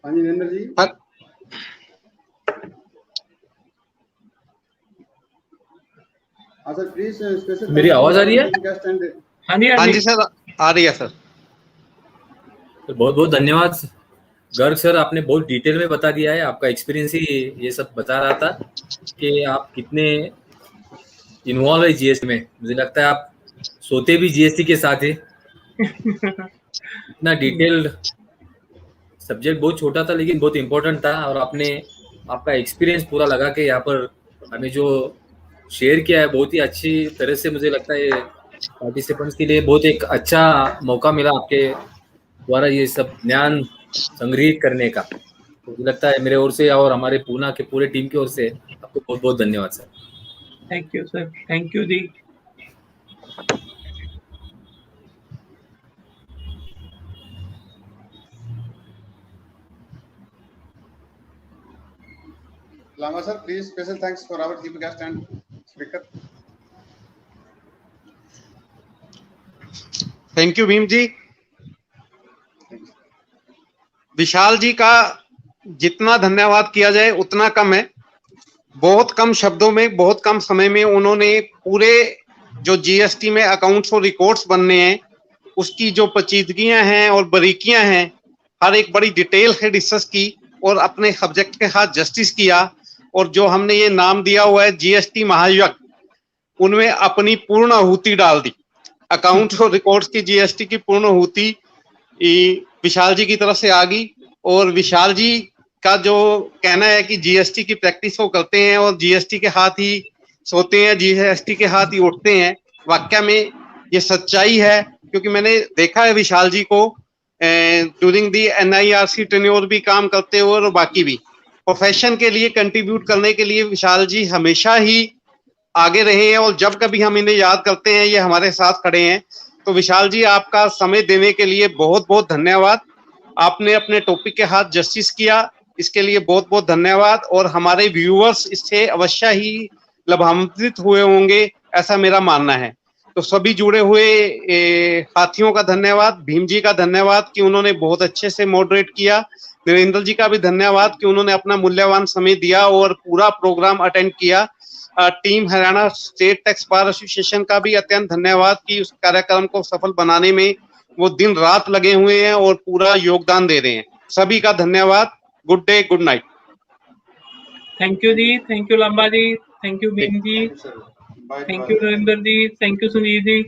हाँ जी नरेंद्र जी। हाँ सर, प्लीज स्पेशल। मेरी आवाज आ रही है? हाँ जी सर, आ रही है सर। बहुत बहुत धन्यवाद गर्ग सर, आपने बहुत डिटेल में बता दिया है, आपका एक्सपीरियंस ही ये सब बता रहा था कि आप कितने इन्वॉल्व है जीएसटी में। मुझे लगता है आप सोते भी जीएसटी के साथ है। इतना डिटेल्ड सब्जेक्ट, बहुत छोटा था लेकिन बहुत इंपॉर्टेंट था, और आपने आपका एक्सपीरियंस पूरा लगा के यहाँ पर हमें जो शेयर किया है बहुत ही अच्छी तरह से। मुझे लगता है पार्टिसिपेंट्स के लिए बहुत एक अच्छा मौका मिला आपके द्वारा ये सब ज्ञान संग्रहित करने का। तो मुझे लगता है मेरे ओर से और हमारे पूना के पूरे टीम की ओर से आपको बहुत बहुत धन्यवाद sir. Thank you sir, thank you जी। Lama sir, please special thanks for our chief guest and speaker. Thank you Bhim ji. Vishal ji का जितना धन्यवाद किया जाए उतना कम है। बहुत कम शब्दों में, बहुत कम समय में उन्होंने पूरे जो जीएसटी में अकाउंट्स और रिकॉर्ड्स बनने हैं उसकी जो पेचीदगियां हैं और बारीकियां हैं, हर एक बड़ी डिटेल से डिस्कस की और अपने सब्जेक्ट के साथ जस्टिस किया। और जो हमने ये नाम दिया हुआ है जीएसटी महायज्ञ, उनमें अपनी पूर्ण आहुति डाल दी। अकाउंट्स और रिकॉर्ड्स की जीएसटी की पूर्ण आहुति विशाल जी की तरफ से आ गई। और विशाल जी का जो कहना है कि जीएसटी की प्रैक्टिस वो करते हैं और जीएसटी के हाथ ही सोते हैं, जीएसटी के हाथ ही उठते हैं, वाकई में ये सच्चाई है। क्योंकि मैंने देखा है विशाल जी को ड्यूरिंग दी एनआईआरसी टेन्योर भी काम करते हुए और बाकी भी प्रोफेशन के लिए कंट्रीब्यूट करने के लिए विशाल जी हमेशा ही आगे रहे हैं। और जब कभी हम इन्हें याद करते हैं ये हमारे साथ खड़े हैं। तो विशाल जी, आपका समय देने के लिए बहुत बहुत धन्यवाद। आपने अपने टॉपिक के हाथ जस्टिस किया, इसके लिए बहुत बहुत धन्यवाद। और हमारे व्यूअर्स इससे अवश्य ही लाभान्वित हुए होंगे, ऐसा मेरा मानना है। तो सभी जुड़े हुए साथियों का धन्यवाद। भीम जी का धन्यवाद कि उन्होंने बहुत अच्छे से मॉडरेट किया। नरेंद्र जी का भी धन्यवाद कि उन्होंने अपना मूल्यवान समय दिया और पूरा प्रोग्राम अटेंड किया। Team Haryana state tax bar association का भी अत्यंत धन्यवाद कि उस कार्यक्रम को सफल बनाने में वो दिन रात लगे हुए हैं और पूरा योगदान दे रहे हैं। सभी का धन्यवाद। Good day, good night. Thank you जी, thank you Lamba ji, thank you Bhim ji, thank you Narendra ji, thank you Sunil ji.